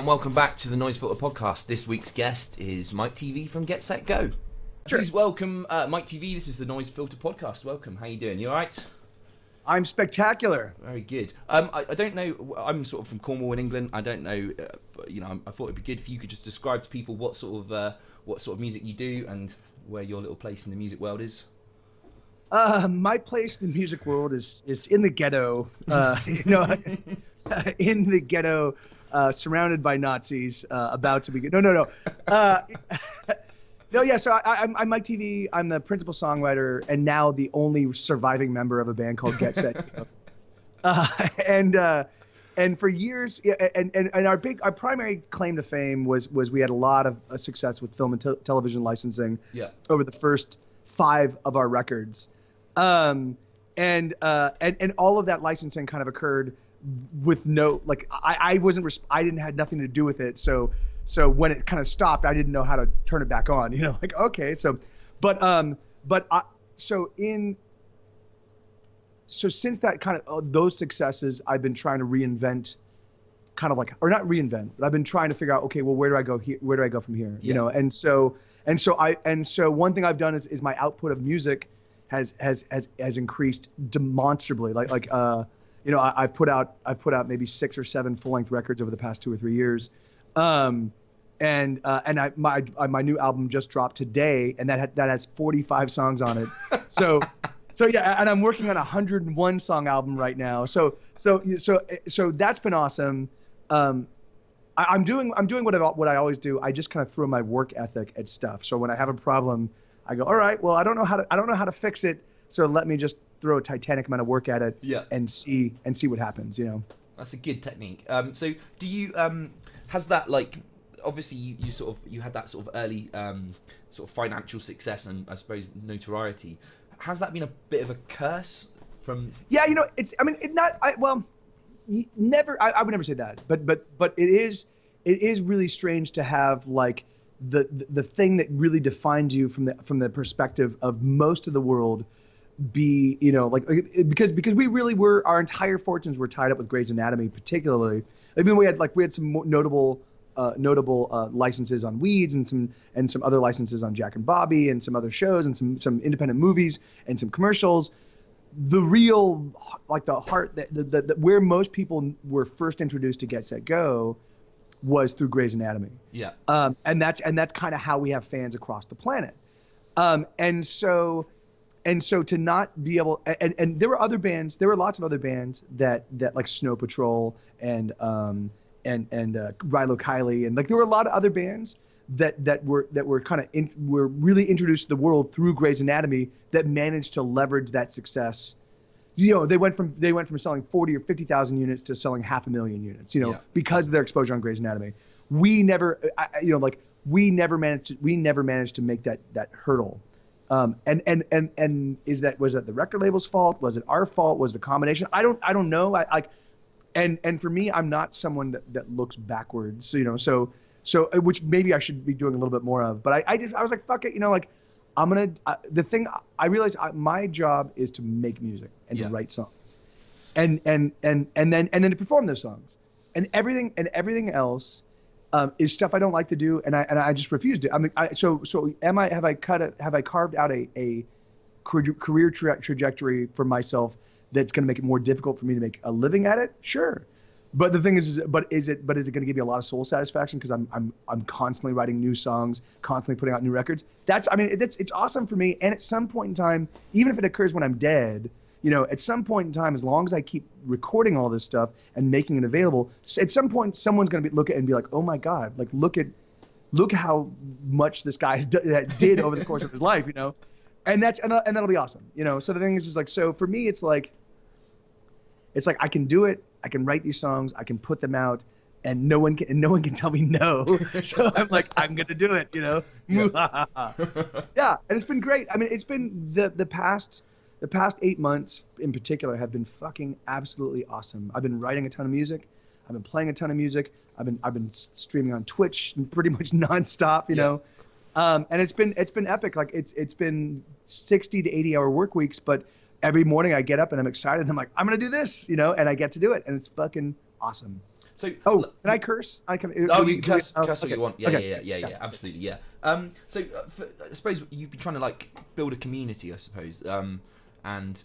and welcome back to the Noise Filter podcast. This week's guest is Mike TV from Get Set Go. Sure. Please welcome Mike TV. This is the Noise Filter podcast. Welcome. How you doing? You all right? I'm spectacular. Very good. I don't know. I'm sort of from Cornwall in England. I don't know. But, I thought it'd be good if you could just describe to people what sort of music you do and where your little place in the music world is. My place in the music world is in the ghetto. In the ghetto, surrounded by Nazis, about to begin. No. No, yeah. So I'm Mike TV. I'm the principal songwriter and now the only surviving member of a band called Get Set Go. And for years, and our primary claim to fame was we had a lot of success with film and television licensing. Yeah. Over the first 5 of our records, and all of that licensing kind of occurred with no, like, I didn't have nothing to do with it. So when it kind of stopped, I didn't know how to turn it back on, like, okay. So since that kind of, those successes, I've been trying to reinvent, kind of like, or not reinvent, but I've been trying to figure out, okay, well, where do I go here? Where do I go from here? Yeah. And so one thing I've done is my output of music has increased demonstrably. I've put out maybe 6 or 7 full-length records over the past 2 or 3 years. My new album just dropped today, and that has 45 songs on it. So yeah, and I'm working on a 101 song album right now. So that's been awesome. I'm doing what I always do. I just kind of throw my work ethic at stuff. So when I have a problem, I go, all right, well, I don't know how to fix it. So let me just throw a titanic amount of work at it. Yeah. And see what happens. That's a good technique. So do you has that, like, obviously you had that sort of early sort of financial success and I suppose notoriety. Has that been a bit of a curse from? Yeah, I would never say that, but it is really strange to have, like, the thing that really defined you from the perspective of most of the world be, because we really were, our entire fortunes were tied up with Grey's Anatomy, particularly. I mean, we had some notable licenses on Weeds and some other licenses on Jack and Bobby and some other shows and some independent movies and some commercials. The real, like, the heart that where most people were first introduced to Get Set Go was through Grey's Anatomy. Yeah. And that's kind of how we have fans across the planet. And so to not be able, and there were lots of other bands that like Snow Patrol and Rilo Kiley, and, like, there were a lot of other bands that were kind of were really introduced to the world through Grey's Anatomy that managed to leverage that success. They went from selling 40 or 50,000 units to selling 500,000 units. Yeah. Because of their exposure on Grey's Anatomy. We never managed to make that hurdle. And was that the record label's fault? Was it our fault? Was it a combination? I don't know. And for me, I'm not someone that looks backwards. So which maybe I should be doing a little bit more of. But I was like, fuck it. The thing I realized, my job is to make music and to write songs, and then to perform those songs, and everything else is stuff I don't like to do, and I just refuse to. I mean, have I carved out a career trajectory for myself that's going to make it more difficult for me to make a living at it? Sure. But the thing is it going to give you a lot of soul satisfaction because I'm constantly writing new songs, constantly putting out new records? It's awesome for me. And at some point in time, even if it occurs when I'm dead, at some point in time, as long as I keep recording all this stuff and making it available, at some point someone's going to look at it and be like, oh my God, like, look how much this guy did over the course of his life, and that'll be awesome, So the thing is like, so for me, it's like I can do it. I can write these songs, I can put them out, and no one can tell me no. So I'm like, I'm gonna do it, Yeah. Yeah, and it's been great. I mean, it's been the past 8 months in particular have been fucking absolutely awesome. I've been writing a ton of music, I've been playing a ton of music, I've been streaming on Twitch pretty much nonstop, and it's been epic. Like, it's been 60 to 80 hour work weeks, but every morning I get up and I'm excited. I'm like, I'm going to do this, and I get to do it. And it's fucking awesome. So, Oh, can I curse? I can. oh, do you can curse all okay. you want. Yeah, Okay. yeah, absolutely, yeah. So I suppose you've been trying to like build a community, I suppose, and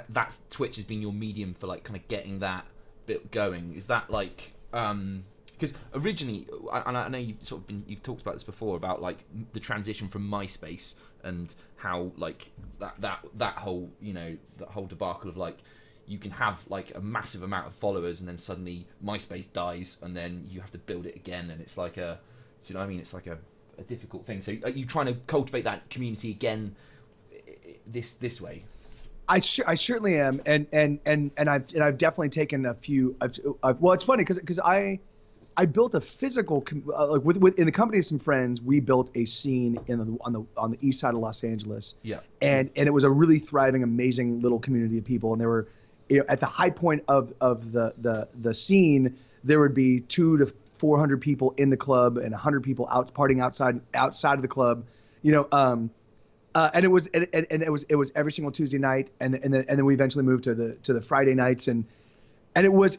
that's Twitch has been your medium for like kind of getting that bit going. Is that like because originally, and I know you've talked about this before about like the transition from MySpace and how like that whole that whole debacle of like you can have like a massive amount of followers and then suddenly MySpace dies and then you have to build it again, and it's like a, you know what I mean, it's like a difficult thing. So are you trying to cultivate that community again this way? I certainly am, and I've definitely taken a few. Well, it's funny because I built a physical like with in the company of some friends, we built a scene on the east side of Los Angeles. Yeah. And it was a really thriving, amazing little community of people, and there were, at the high point of the scene, there would be 200 to 400 people in the club and 100 people out partying outside of the club, and it was every single Tuesday night, and then we eventually moved to the Friday nights, and it was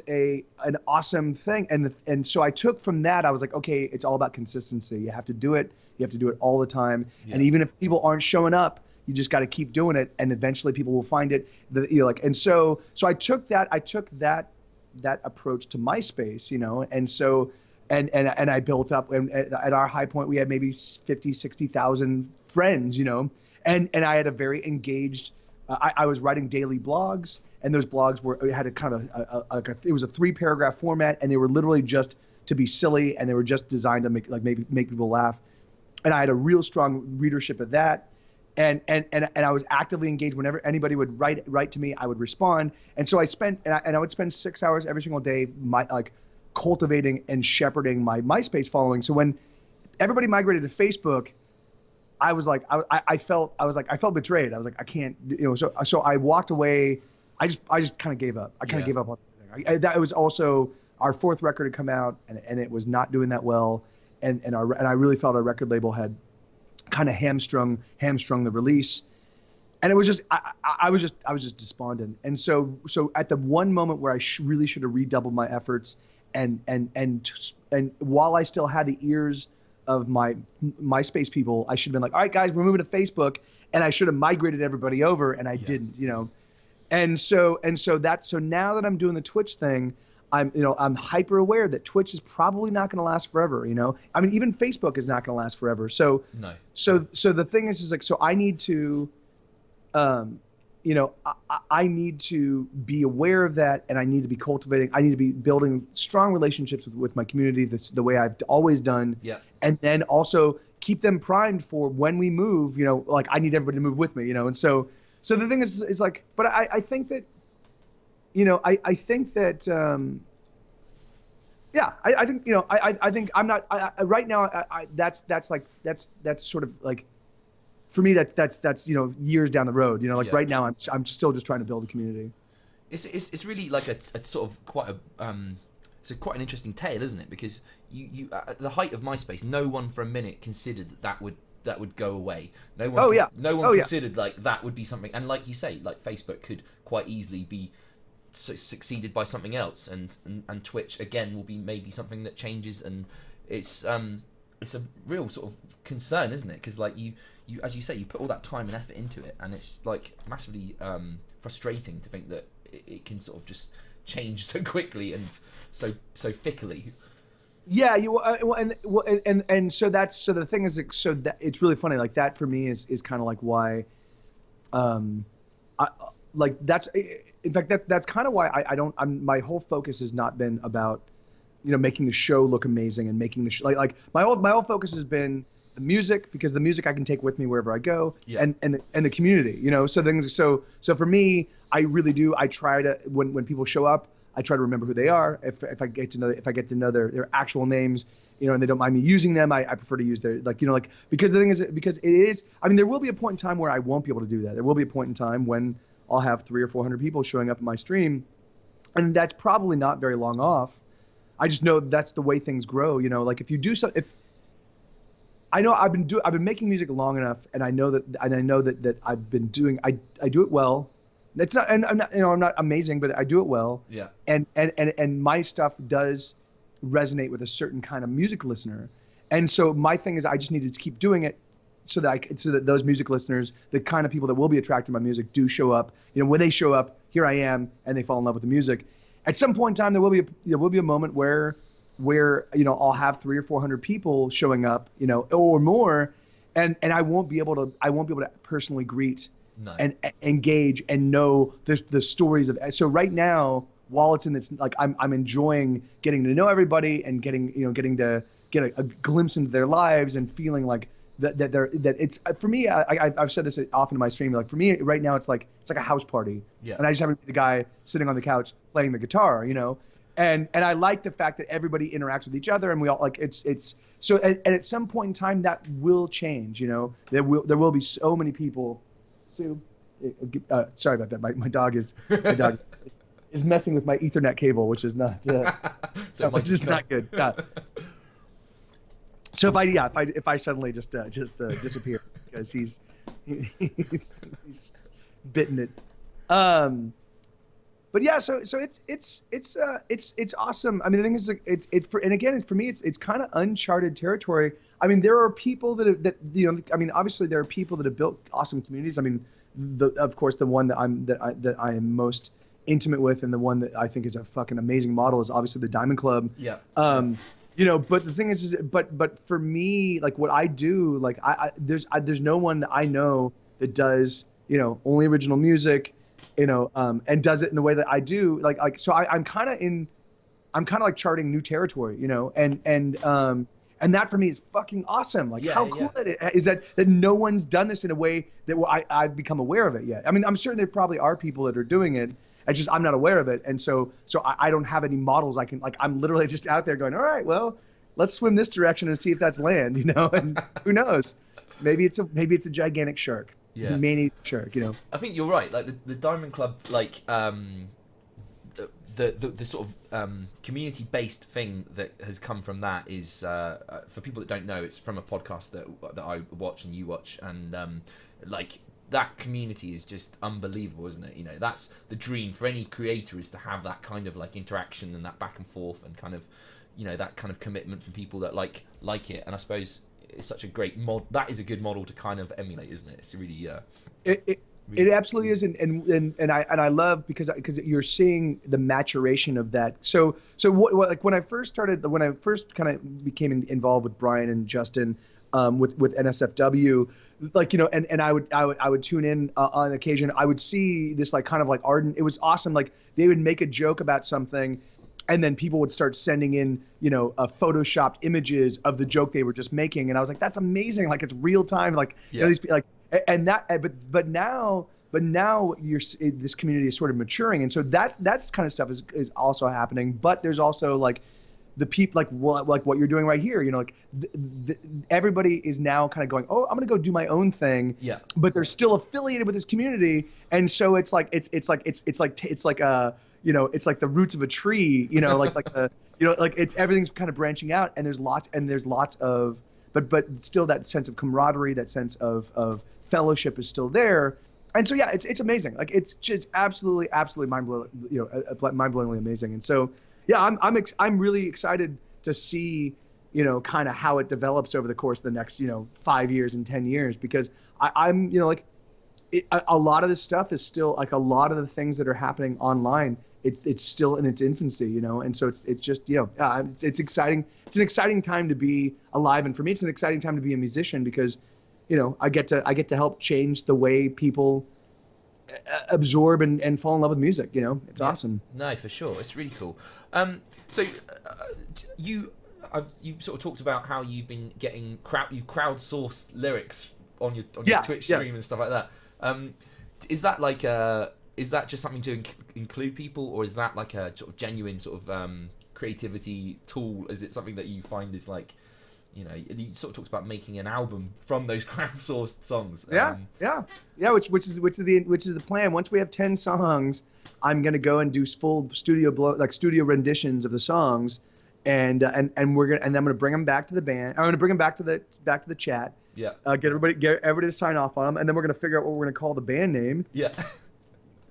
an awesome thing, and so I took from that, I was like, okay, it's all about consistency. You have to do it all the time, and even if people aren't showing up, you just got to keep doing it, and eventually people will find it. And so I took that approach to MySpace, and so and I built up, and at our high point we had maybe 50, 60,000 friends, and I had a very engaged. I was writing daily blogs, and those blogs had a kind of it was a 3-paragraph format, and they were literally just to be silly, and they were just designed to make people laugh, and I had a real strong readership of that. And I was actively engaged. Whenever anybody would write to me, I would respond. And so I would spend 6 hours every single day, cultivating and shepherding my MySpace following. So when everybody migrated to Facebook, I was like, I felt betrayed. I was like, I can't, so I walked away. I just kind of gave up. I kind of gave up on everything. That was also our 4th record had come out, and it was not doing that well. And I really felt our record label had kind of hamstrung the release, and it was just I was just despondent. And so at the one moment where I really should have redoubled my efforts, and while I still had the ears of my MySpace people, I should have been like, all right guys, we're moving to Facebook, and I should have migrated everybody over, and I didn't, and so now that I'm doing the Twitch thing, I'm hyper aware that Twitch is probably not going to last forever. I mean, even Facebook is not going to last forever. So no. So the thing is like, so I need to, I need to be aware of that, and I need to be cultivating. I need to be building strong relationships with my community. That's the way I've always done. Yeah. And then also keep them primed for when we move. Like I need everybody to move with me. And so the thing is like, but I think that. I think that, I think, I think I'm not, right now, that's sort of like, for me, that's years down the road, right now, I'm still just trying to build a community. It's really like a sort of quite an interesting tale, isn't it? Because you at the height of MySpace, no one for a minute considered that would go away. No one considered like that would be something, and like you say, like Facebook could quite easily be succeeded by something else, and Twitch again will be maybe something that changes, and it's a real sort of concern, isn't it? Because like you as you say, you put all that time and effort into it, and it's like massively frustrating to think that it can sort of just change so quickly and so fickly. Yeah, and so the thing is, so that it's really funny. Like that for me is kind of like why, in fact, that's kind of why my whole focus has not been about, making the show look amazing and making the show like my whole focus has been the music, because the music I can take with me wherever I go, and the community, so for me, I really do. I try to, when people show up, I try to remember who they are. If I get to know their actual names, and they don't mind me using them, I prefer to use their because the thing is, because it is, I mean, there will be a point in time where I won't be able to do that. There will be a point in time when I'll have 300 or 400 people showing up in my stream, and that's probably not very long off. I just know that's the way things grow. Like if you do so, if I know I've been making music long enough, and I know that I've been doing, I do it well, It's not, and I'm not, I'm not amazing, but I do it well. Yeah. And my stuff does resonate with a certain kind of music listener. And so my thing is I just need to keep doing it so that those music listeners, the kind of people that will be attracted to my music, do show up. When they show up, here I am, and they fall in love with the music. At some point in time, there will be a moment where I'll have 300 or 400 people showing up, or more, and I won't be able to personally greet and engage and know the stories of. So right now, while it's in this, like I'm enjoying getting to know everybody and getting to get a glimpse into their lives and feeling like that it's for me. I've said this often in my stream. Like for me right now, it's like a house party, and I just happen to be the guy sitting on the couch playing the guitar, and I like the fact that everybody interacts with each other, and we all like it's so. And at some point in time, that will change. There will be so many people. Sue, sorry about that. My dog is messing with my Ethernet cable, which is not which is not good. So if I suddenly just disappear because he's bitten it, but yeah, so it's awesome. I mean, the thing is, and again, for me, it's kind of uncharted territory. I mean, there are people I mean, obviously there are people that have built awesome communities. I mean, of course, the one that I am most intimate with, and the one that I think is a fucking amazing model is obviously the Diamond Club. Yeah. But the thing is but for me, like what I do, like there's no one that I know that does, only original music, and does it in the way that I do. So I'm kind of like charting new territory, and that for me is fucking awesome. Like how cool that is that no one's done this in a way that I've become aware of it yet. I mean, I'm certain there probably are people that are doing it. It's just I'm not aware of it, and so I don't have any models I can like. I'm literally just out there going, all right, well, let's swim this direction and see if that's land, And who knows? Maybe it's a gigantic shark, many shark, I think you're right. Like the Diamond Club, like the sort of community-based thing that has come from that is for people that don't know, it's from a podcast that I watch and you watch, and like. That community is just unbelievable, isn't it? That's the dream for any creator, is to have that kind of like interaction and that back and forth and kind of, that kind of commitment from people that like it. And I suppose it's such a great mod. That is a good model to kind of emulate, isn't it? It's really it absolutely is, and I love because you're seeing the maturation of that. So what like when I first kind of became involved with Brian and Justin. With NSFW, like and I would tune in on occasion. I would see this like kind of like ardent. It was awesome. Like they would make a joke about something, and then people would start sending in photoshopped images of the joke they were just making, and I was like, that's amazing. Like it's real time. Like these like and that but now this community is sort of maturing, and so that's kind of stuff is also happening. But there's also like. The people like what you're doing right here, everybody is now kind of going, oh, I'm gonna go do my own thing. Yeah. But they're still affiliated with this community, and so it's like it's like the roots of a tree, like it's everything's kind of branching out, and there's lots of, but still that sense of camaraderie, that sense of fellowship is still there, and so yeah, it's amazing. Like it's just absolutely mind-blowingly amazing, and so. Yeah, I'm really excited to see, kind of how it develops over the course of the next, 5 years and 10 years, because I'm, a lot of this stuff is still like a lot of the things that are happening online. It's still in its infancy, and so it's just, it's exciting. It's an exciting time to be alive, and for me, it's an exciting time to be a musician because, I get to help change the way people absorb and fall in love with music. It's awesome. No, for sure, it's really cool. So you've sort of talked about how you've been getting crowdsourced lyrics on your Twitch stream and stuff like that. Is that like is that just something to include people, or is that like a sort of genuine sort of creativity tool? Is it something that you find is like, you sort of talked about making an album from those crowdsourced songs. Which is the plan. Once we have 10 songs, I'm gonna go and do full studio renditions of the songs, and I'm gonna bring them back to the band. I'm gonna bring them back to the chat. Yeah. Get everybody to sign off on them, and then we're gonna figure out what we're gonna call the band name. Yeah.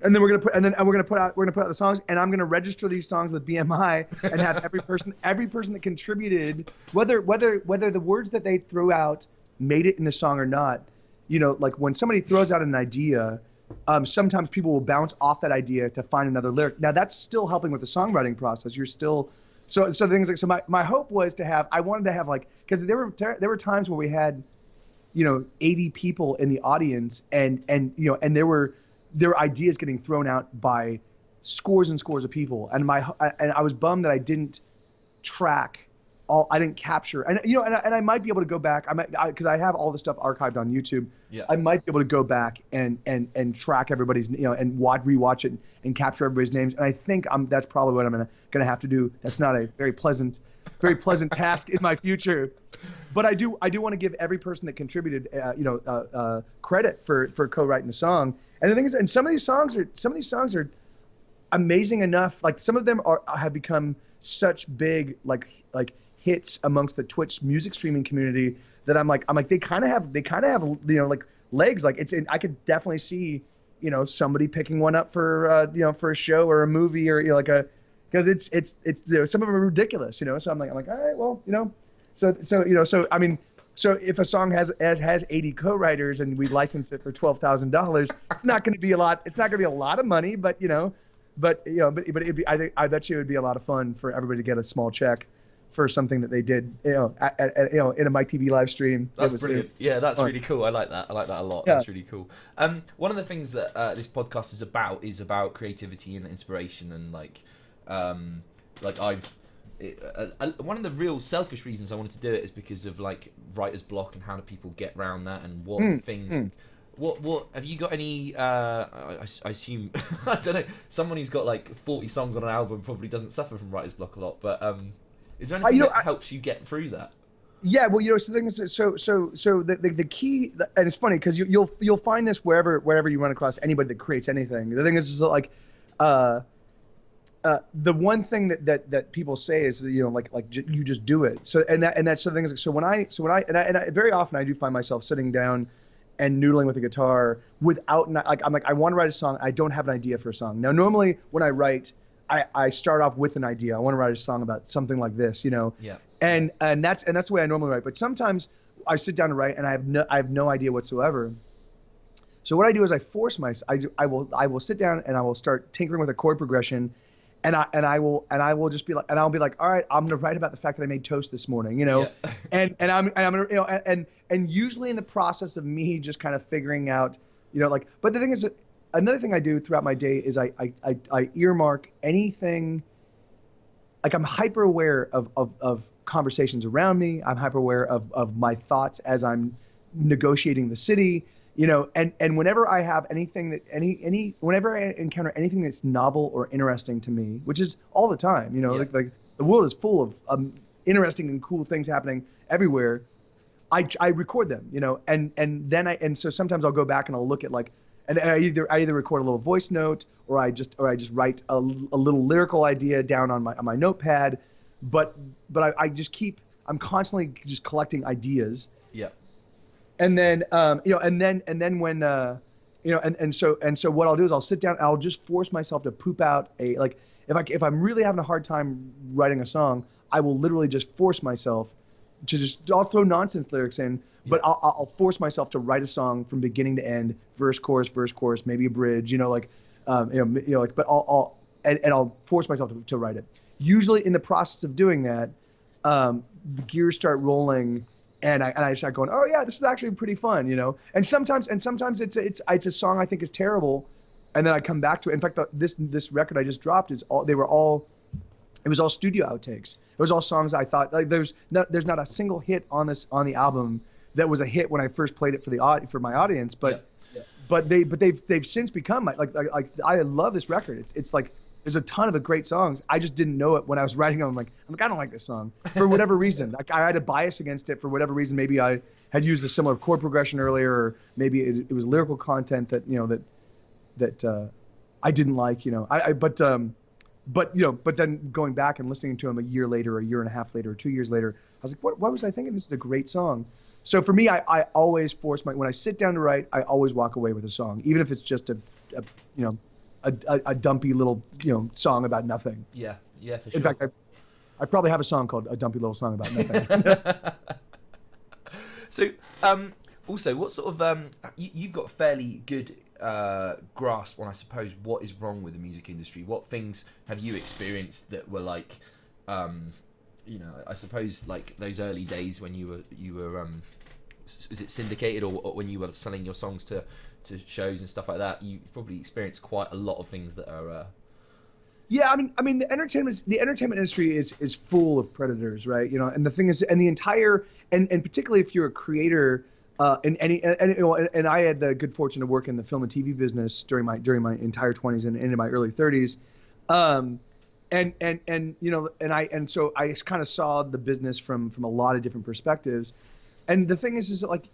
And then we're gonna put out the songs, and I'm gonna register these songs with BMI and have every person that contributed, whether the words that they threw out made it in the song or not. You know, like when somebody throws out an idea, sometimes people will bounce off that idea to find another lyric. Now that's still helping with the songwriting process. You're still so things like, so my hope was to have, I wanted to have, like, because there were times where we had, you know, 80 people in the audience, and you know, and there were ideas getting thrown out by scores and scores of people, and I was bummed that I didn't capture, and you know, and I might be able to go back. Because I have all the stuff archived on YouTube. Yeah. I might be able to go back and track everybody's, you know, and rewatch it and capture everybody's names. And I think that's probably what I'm gonna have to do. That's not a very pleasant task in my future. But I do want to give every person that contributed, credit for co-writing the song. And the thing is, and some of these songs are amazing enough. Like, some of them have become such big like hits amongst the Twitch music streaming community that I'm like they kind of have you know, like, legs. Like, I could definitely see, you know, somebody picking one up for for a show or a movie, or, you know, like because it's you know, some of them are ridiculous, you know. So I'm like all right, well, you know. So you know, so I mean, so if a song has 80 co-writers and we license it for $12,000, it's not going to be a lot. It's not going to be a lot of money, but it'd be, I bet you it would be a lot of fun for everybody to get a small check for something that they did, you know, in a Mike TV live stream. That's brilliant. Yeah, that's really cool. I like that a lot. Yeah. That's really cool. One of the things that this podcast is about creativity and inspiration, and one of the real selfish reasons I wanted to do it is because of, like, writer's block and how do people get around that, and what things. What have you got any? I assume I don't know. Someone who's got like 40 songs on an album probably doesn't suffer from writer's block a lot. But is there anything that helps you get through that? Yeah, well, you know, so the thing is, so the key, and it's funny because you'll find this wherever you run across anybody that creates anything. The thing is like, the one thing that people say is, you know, you just do it. So that's the thing is, so when I very often I do find myself sitting down and noodling with a guitar without, like, I'm like, I want to write a song. I don't have an idea for a song. Now, normally when I write, I start off with an idea. I want to write a song about something like this, you know. Yeah. And that's the way I normally write. But sometimes I sit down to write and I have no idea whatsoever. So what I do is I will sit down and I will start tinkering with a chord progression. And I will just be like, and I'll be like, all right, I'm gonna write about the fact that I made toast this morning, you know. Yeah. and I'm gonna, you know, and usually in the process of me just kind of figuring out, you know, like, but the thing is, another thing I do throughout my day is I earmark anything. Like, I'm hyper aware of conversations around me. I'm hyper aware of my thoughts as I'm negotiating the city. You know, and whenever I have anything that whenever I encounter anything that's novel or interesting to me, which is all the time, you know, yeah. like the world is full of interesting and cool things happening everywhere. I record them, you know, and so sometimes I'll go back and I'll look at, like, and I either record a little voice note or I just write a little lyrical idea down on my notepad, but I'm constantly just collecting ideas. Yeah. And then, you know, and then when, you know, and so what I'll do is I'll sit down and I'll just force myself to poop out like, if I'm really having a hard time writing a song, I will literally just force myself to I'll throw nonsense lyrics in, but I'll force myself to write a song from beginning to end, verse, chorus, maybe a bridge, you know, like, like, but I'll force myself to write it. Usually in the process of doing that, the gears start rolling. And I start going, oh yeah, this is actually pretty fun, you know. And sometimes it's a song I think is terrible, and then I come back to it. In fact, this record I just dropped it was all studio outtakes. It was all songs I thought, like, there's not a single hit on the album that was a hit when I first played it for my audience, but they've since become like I love this record. It's like, there's a ton of great songs. I just didn't know it when I was writing them. I'm like, I don't like this song for whatever reason. Like, I had a bias against it for whatever reason. Maybe I had used a similar chord progression earlier, or maybe it was lyrical content that, you know, that I didn't like, you know. But then going back and listening to them a year later, a year and a half later, or 2 years later, I was like, what was I thinking? This is a great song. So for me, I always when I sit down to write, I always walk away with a song, even if it's just a you know, a dumpy little song about nothing. Yeah, yeah, for In sure. fact, I probably have a song called "A Dumpy Little Song About Nothing." So, also, what sort of you've got a fairly good grasp on, I suppose, what is wrong with the music industry. What things have you experienced that were like, I suppose like those early days when you were is it syndicated or when you were selling your songs to shows and stuff like that? You probably experienced quite a lot of things that are. Yeah, I mean, the entertainment industry is full of predators, right? And the thing is, and the entire, and particularly if you're a creator, and I had the good fortune to work in the film and TV business during my entire 20s and into my early 30s, so I kind of saw the business from a lot of different perspectives, and the thing is that like,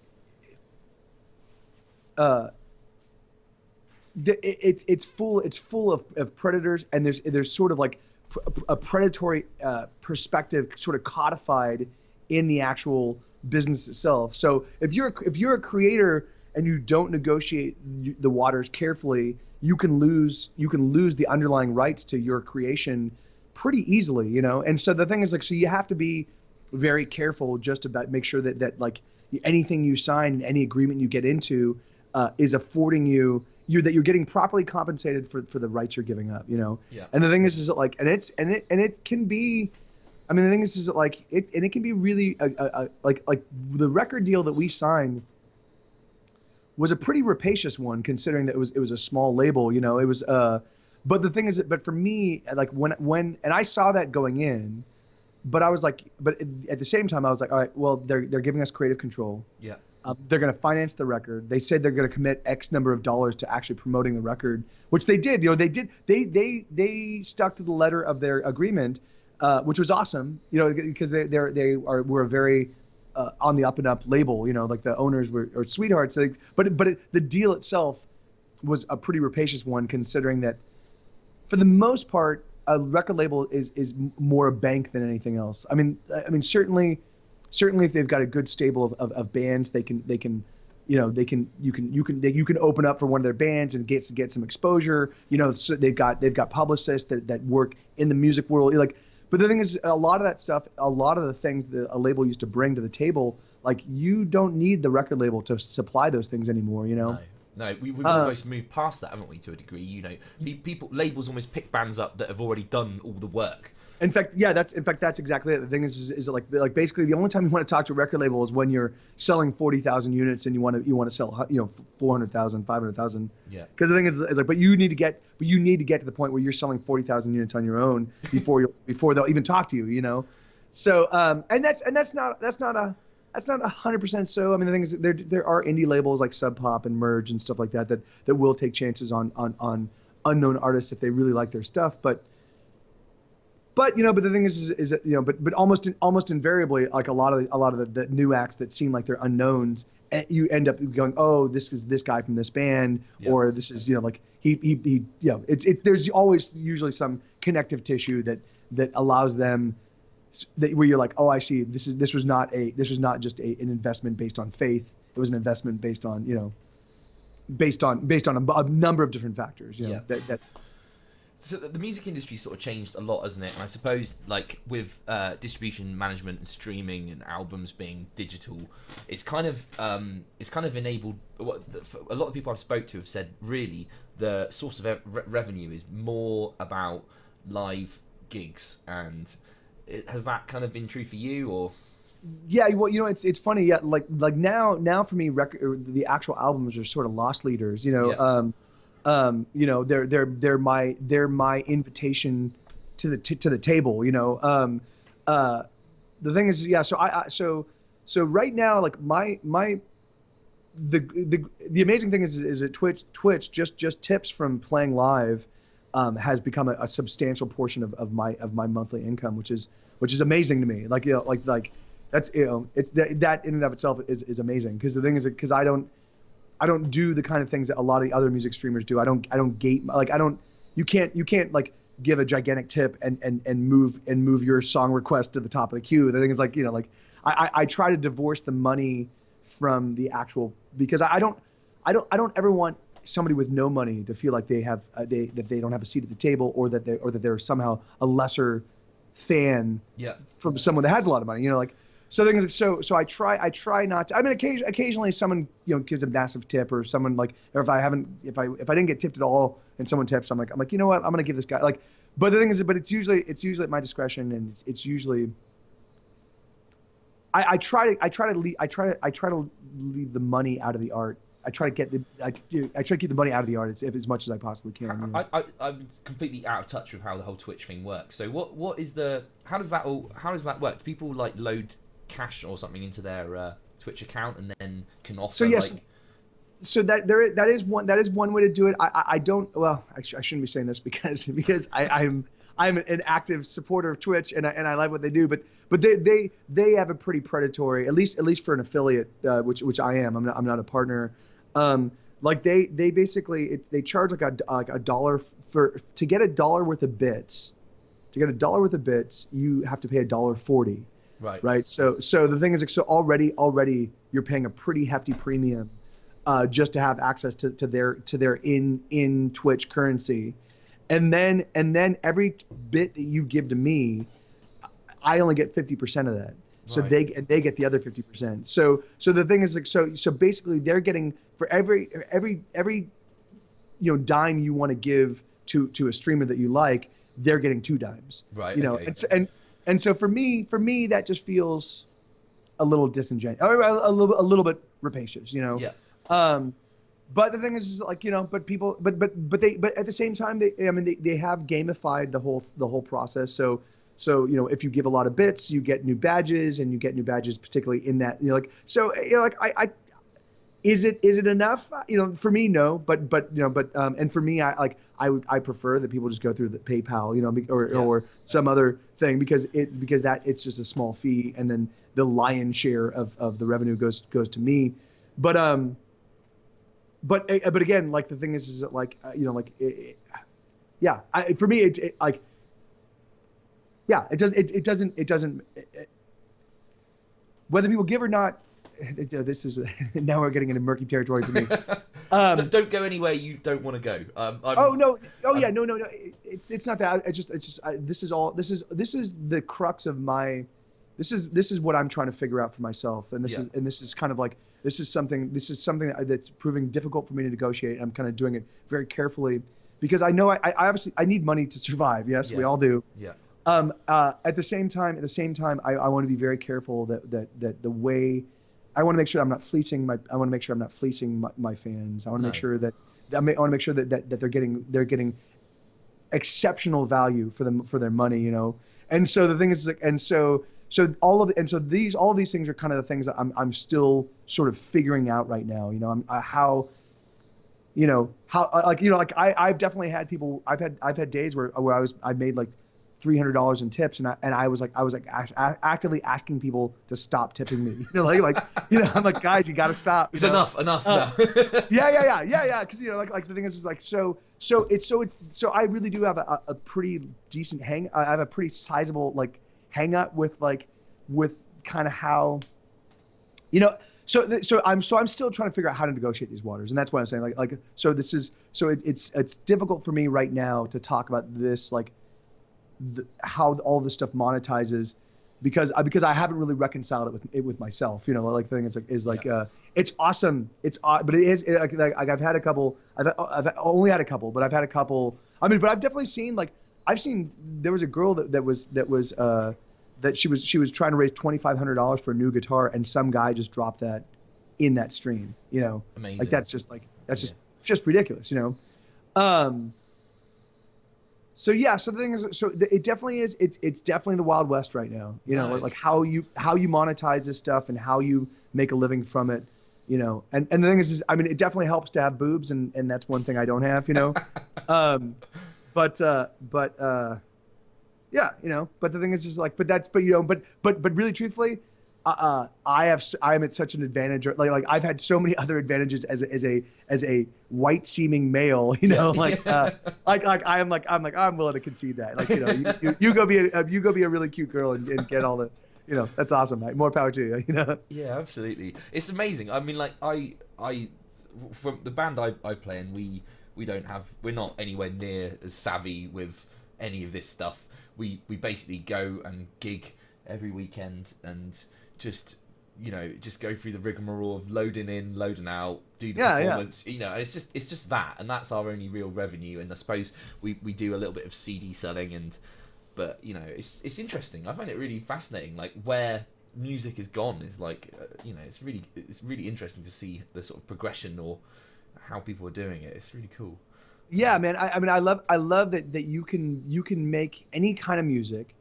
it's full of predators, and there's sort of like a predatory perspective sort of codified in the actual business itself. So if you're a creator and you don't negotiate the waters carefully, you can lose the underlying rights to your creation pretty easily, And so the thing is like, so you have to be very careful just about make sure that like anything you sign and any agreement you get into is affording you that you're getting properly compensated for the rights you're giving up, Yeah. And the thing is that like, and it can be, I mean, the thing is that like it can be really like the record deal that we signed was a pretty rapacious one, considering that it was a small label, it was but the thing is that, but for me, like when and I saw that going in, but I was like, but at the same time I was like, all right, well they're giving us creative control. Yeah. They're going to finance the record. They said they're going to commit X number of dollars to actually promoting the record, which they did. They stuck to the letter of their agreement, which was awesome. Because were a very on the up and up label. Like the owners were sweethearts. The deal itself was a pretty rapacious one, considering that for the most part, a record label is more a bank than anything else. I mean certainly if they've got a good stable of bands, you can open up for one of their bands and get some exposure. So they've got publicists that work in the music world. But the thing is, a lot of that stuff, a lot of the things that a label used to bring to the table, like you don't need the record label to supply those things anymore. No, we've almost moved past that, haven't we, to a degree? Labels almost pick bands up that have already done all the work. In fact, that's exactly it. The thing is like basically the only time you want to talk to a record label is when you're selling 40,000 units and you want to sell 400,000, 500,000. Yeah. Because the thing is like, but you need to get to the point where you're selling 40,000 units on your own before they'll even talk to you. So and that's not 100% so. I mean, the thing is there are indie labels like Sub Pop and Merge and stuff like that will take chances on unknown artists if they really like their stuff, but the thing is that, but almost invariably, like a lot of the new acts that seem like they're unknowns, you end up going, oh, this is this guy from this band, yeah. Or this is like he it's there's always usually some connective tissue that allows them where you're like, oh, I see, this was not just an investment based on faith. It was an investment based on based on a number of different factors. Yeah. That. So the music industry sort of changed a lot, hasn't it? And I suppose, like with distribution management and streaming and albums being digital, it's kind of enabled. A lot of people I've spoke to have said really the source of revenue is more about live gigs. And has that kind of been true for you, or? Yeah, well, it's funny. Yeah, like now for me, the actual albums are sort of loss leaders. Yeah. They're my invitation to the table. The thing is, yeah. So right now, like the amazing thing is that Twitch just tips from playing live has become a substantial portion of my monthly income, which is amazing to me. Like that's it's that in and of itself is amazing, because the thing is, because I don't do the kind of things that a lot of the other music streamers do. I don't gate, like you can't like give a gigantic tip and move your song request to the top of the queue. The thing is, like I try to divorce the money from the actual, because I don't ever want somebody with no money to feel like they have that they don't have a seat at the table, or that they're somehow a lesser fan Yeah. from someone that has a lot of money. Like, so things like, so I try not to. I mean, occasionally someone gives a massive tip, or someone like, or if I didn't get tipped at all and someone tips, I'm like, you know what, I'm gonna give this guy like. But the thing is, it's usually at my discretion, and it's usually. I try to leave the money out of the art. I try to keep the money out of the art as much as I possibly can. I'm completely out of touch with how the whole Twitch thing works. So how does that work? Do people like load cash or something into their Twitch account and then can offer? So yes, so that is one way to do it. I don't. Well, I shouldn't be saying this because I'm an active supporter of Twitch, and I like what they do, but they have a pretty predatory, at least for an affiliate, which I am. I'm not a partner. Like they basically they charge like a dollar to get $1 worth of bits. To get $1 worth of bits, you have to pay $1.40. Right. So the thing is, like, so already you're paying a pretty hefty premium, just to have access to their in Twitch currency. And then every bit that you give to me, I only get 50% of that. So they get the other 50%. So the thing is, like, so basically they're getting, for every dime you want to give to a streamer that you like, they're getting 2 dimes. Right. Okay. And so for me that just feels a little disingenuous, or a little bit rapacious. Yeah. But the thing is like, but people, but at the same time, they have gamified the whole process. So if you give a lot of bits, you get new badges, and you get new badges particularly in that, I is it enough? For me, no, but and for me, I prefer that people just go through the PayPal, or some other thing, because it's just a small fee, and then the lion's share of the revenue goes to me. But again, like, the thing is that, like, for me, it doesn't whether people give or not. This is now we're getting into murky territory for me. Don't go anywhere you don't want to go. No. It's not that. This is the crux of my. This is what I'm trying to figure out for myself, and this is kind of like, this is something that's proving difficult for me to negotiate. I'm kind of doing it very carefully, because I know I obviously need money to survive. Yes, we all do. Yeah. At the same time, I want to be very careful that the way. I want to make sure I'm not fleecing my fans. I want to make sure that they're getting exceptional value for their money, And so the thing is, like, all of these things are kind of the things that I'm still sort of figuring out right now. I've definitely had people. I've had days where I made like $300 in tips, and I was actively asking people to stop tipping me. I'm like, guys, you got to stop. It's enough now. Yeah. Because like the thing is like, so I really do have a pretty decent I have a pretty sizable like hang up with kind of how, So I'm still trying to figure out how to negotiate these waters, and that's what I'm saying. It's difficult for me right now to talk about this, like how all this stuff monetizes, because I haven't really reconciled it with myself. Like the thing is it's awesome. But it is like I've had a couple. I've only had a couple, but I've had a couple. I mean, but I've definitely seen there was a girl that she was trying to raise $2,500 for a new guitar, and some guy just dropped that in that stream. Amazing. Like that's just ridiculous. So the thing is, it definitely is. It's definitely the Wild West right now. Nice. Like how you monetize this stuff and how you make a living from it. And the thing is, I mean, it definitely helps to have boobs, and that's one thing I don't have. Yeah, but the thing is just like, but really truthfully, I am at such an advantage. Like I've had so many other advantages as a white seeming male, I'm willing to concede that. Like, you go be a really cute girl and get all the, that's awesome, mate. More power to you. Yeah, absolutely. It's amazing. I mean, like I from the band I play in, we're not anywhere near as savvy with any of this stuff. We basically go and gig every weekend and just just go through the rigmarole of loading in, loading out, do the performance, and it's just that, and that's our only real revenue. And I suppose we do a little bit of CD selling, but it's interesting. I find it really fascinating, like where music has gone is like it's really interesting to see the sort of progression or how people are doing it. It's really cool. Yeah, man. I mean, I love that you can make any kind of music.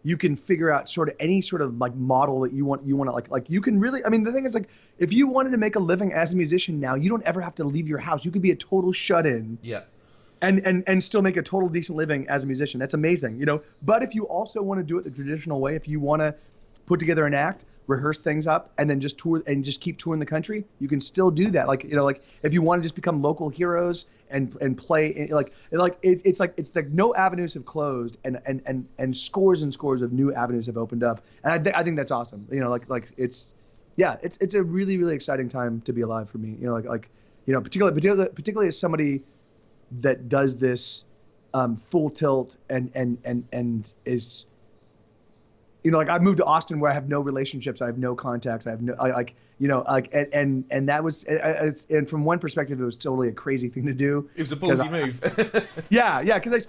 You can figure out sort of any sort of like model that you want to like you can really, I mean, the thing is, like, if you wanted to make a living as a musician now, you don't ever have to leave your house. You could be a total shut-in. Yeah. And still make a total decent living as a musician. That's amazing, But if you also want to do it the traditional way, if you want to put together an act, rehearse things up, and then just tour and just keep touring the country, you can still do that. Like, like if you want to just become local heroes and play, it's like no avenues have closed, and scores and scores of new avenues have opened up. And I think that's awesome. It's a really, really exciting time to be alive for me. Particularly as somebody that does this full tilt and is, I moved to Austin where I have no relationships, I have no contacts, I have no, and that was, and from one perspective, it was totally a crazy thing to do. It was a ballsy move. Yeah, because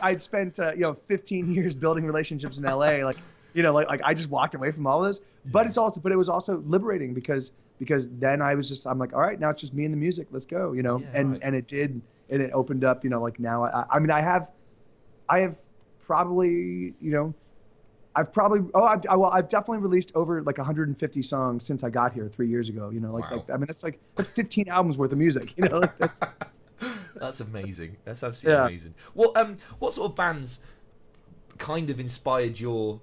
I'd spent 15 years building relationships in LA, I just walked away from all this. But it was also liberating because then I'm like, all right, now it's just me and the music, let's go, and it did, and it opened up, now I have probably, I've definitely released over like 150 songs since I got here 3 years ago. Wow. That's 15 albums worth of music. That's amazing. That's absolutely amazing. What sort of bands kind of inspired your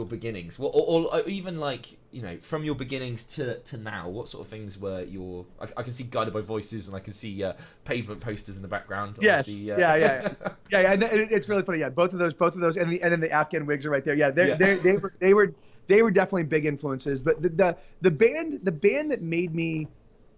beginnings? Or even like from your beginnings to now, what sort of things were your? I can see Guided by Voices, and I can see Pavement posters in the background. Yes. Yeah. And it's really funny. Yeah, both of those, and then the Afghan Wigs are right there. Yeah, they were definitely big influences. But the band that made me.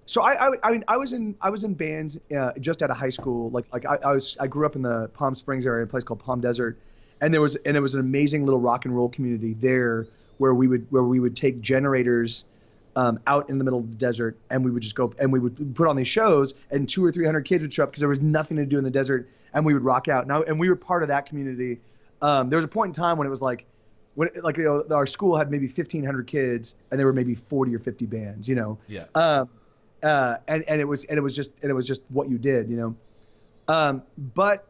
So I was in bands just out of high school. I grew up in the Palm Springs area, a place called Palm Desert, and it was an amazing little rock and roll community there where we would take generators out in the middle of the desert, and we would just go and we would put on these shows, and 200 or 300 kids would show up because there was nothing to do in the desert, and we would rock out. And we were part of that community. There was a point in time when it was our school had maybe 1,500 kids, and there were maybe 40 or 50 bands. Yeah. And it was just what you did. But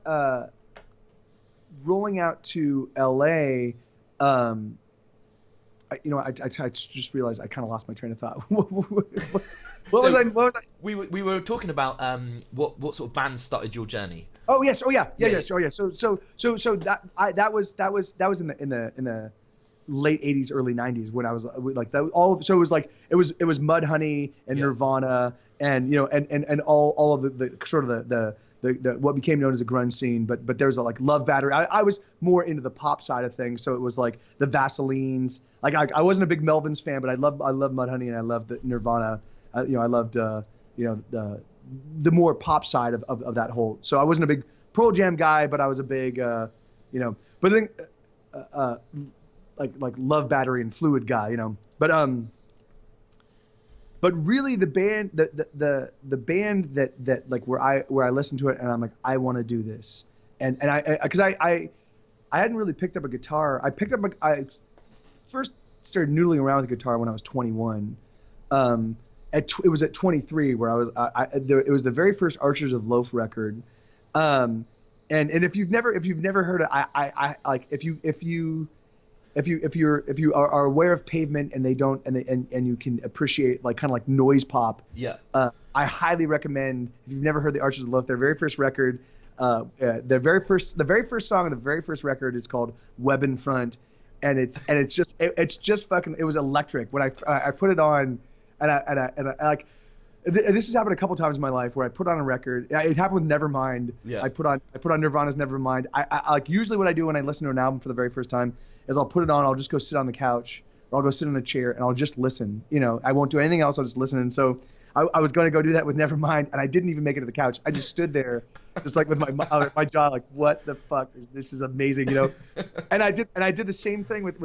rolling out to LA, I just realized I kind of lost my train of thought. What was I? We were talking about what sort of bands started your journey. Oh yes. Oh yeah. Yeah. Oh yeah. So that was in the late 80s, early 90s when I was like that. So it was Mudhoney and Nirvana and and all of the sort of the what became known as the grunge scene, but there's like Love Battery. I was more into the pop side of things, so it was like the Vaselines. Like I wasn't a big Melvins fan, but I love Mudhoney and I loved the Nirvana. I loved the more pop side of that whole. So I wasn't a big Pearl Jam guy, but I was a big but I think like Love Battery and Fluid guy, But really, the band, the band that like where I listened to it and I'm like, I want to do this, and because I hadn't really picked up a guitar. I first started noodling around with a guitar when I was 21. It was at 23 where I was. It was the very first Archers of Loaf record, and if you've never heard it, I like if you are aware of Pavement and and you can appreciate like kind of like noise pop. Yeah. I highly recommend, if you've never heard the Archers of Loaf, their very first record, the very first song on the very first record is called Web in Front, and it's just fucking, it was electric when I put it on, and I like. This has happened a couple times in my life where I put on a record. It happened with Nevermind. Yeah. I put on Nirvana's Nevermind. I like usually what I do when I listen to an album for the very first time is I'll put it on. I'll just go sit on the couch or I'll go sit in a chair and I'll just listen. I won't do anything else. I'll just listen. And so I was going to go do that with Nevermind, and I didn't even make it to the couch. I just stood there, just like with my jaw, like, what the fuck is this? Is amazing, you know. And I did the same thing with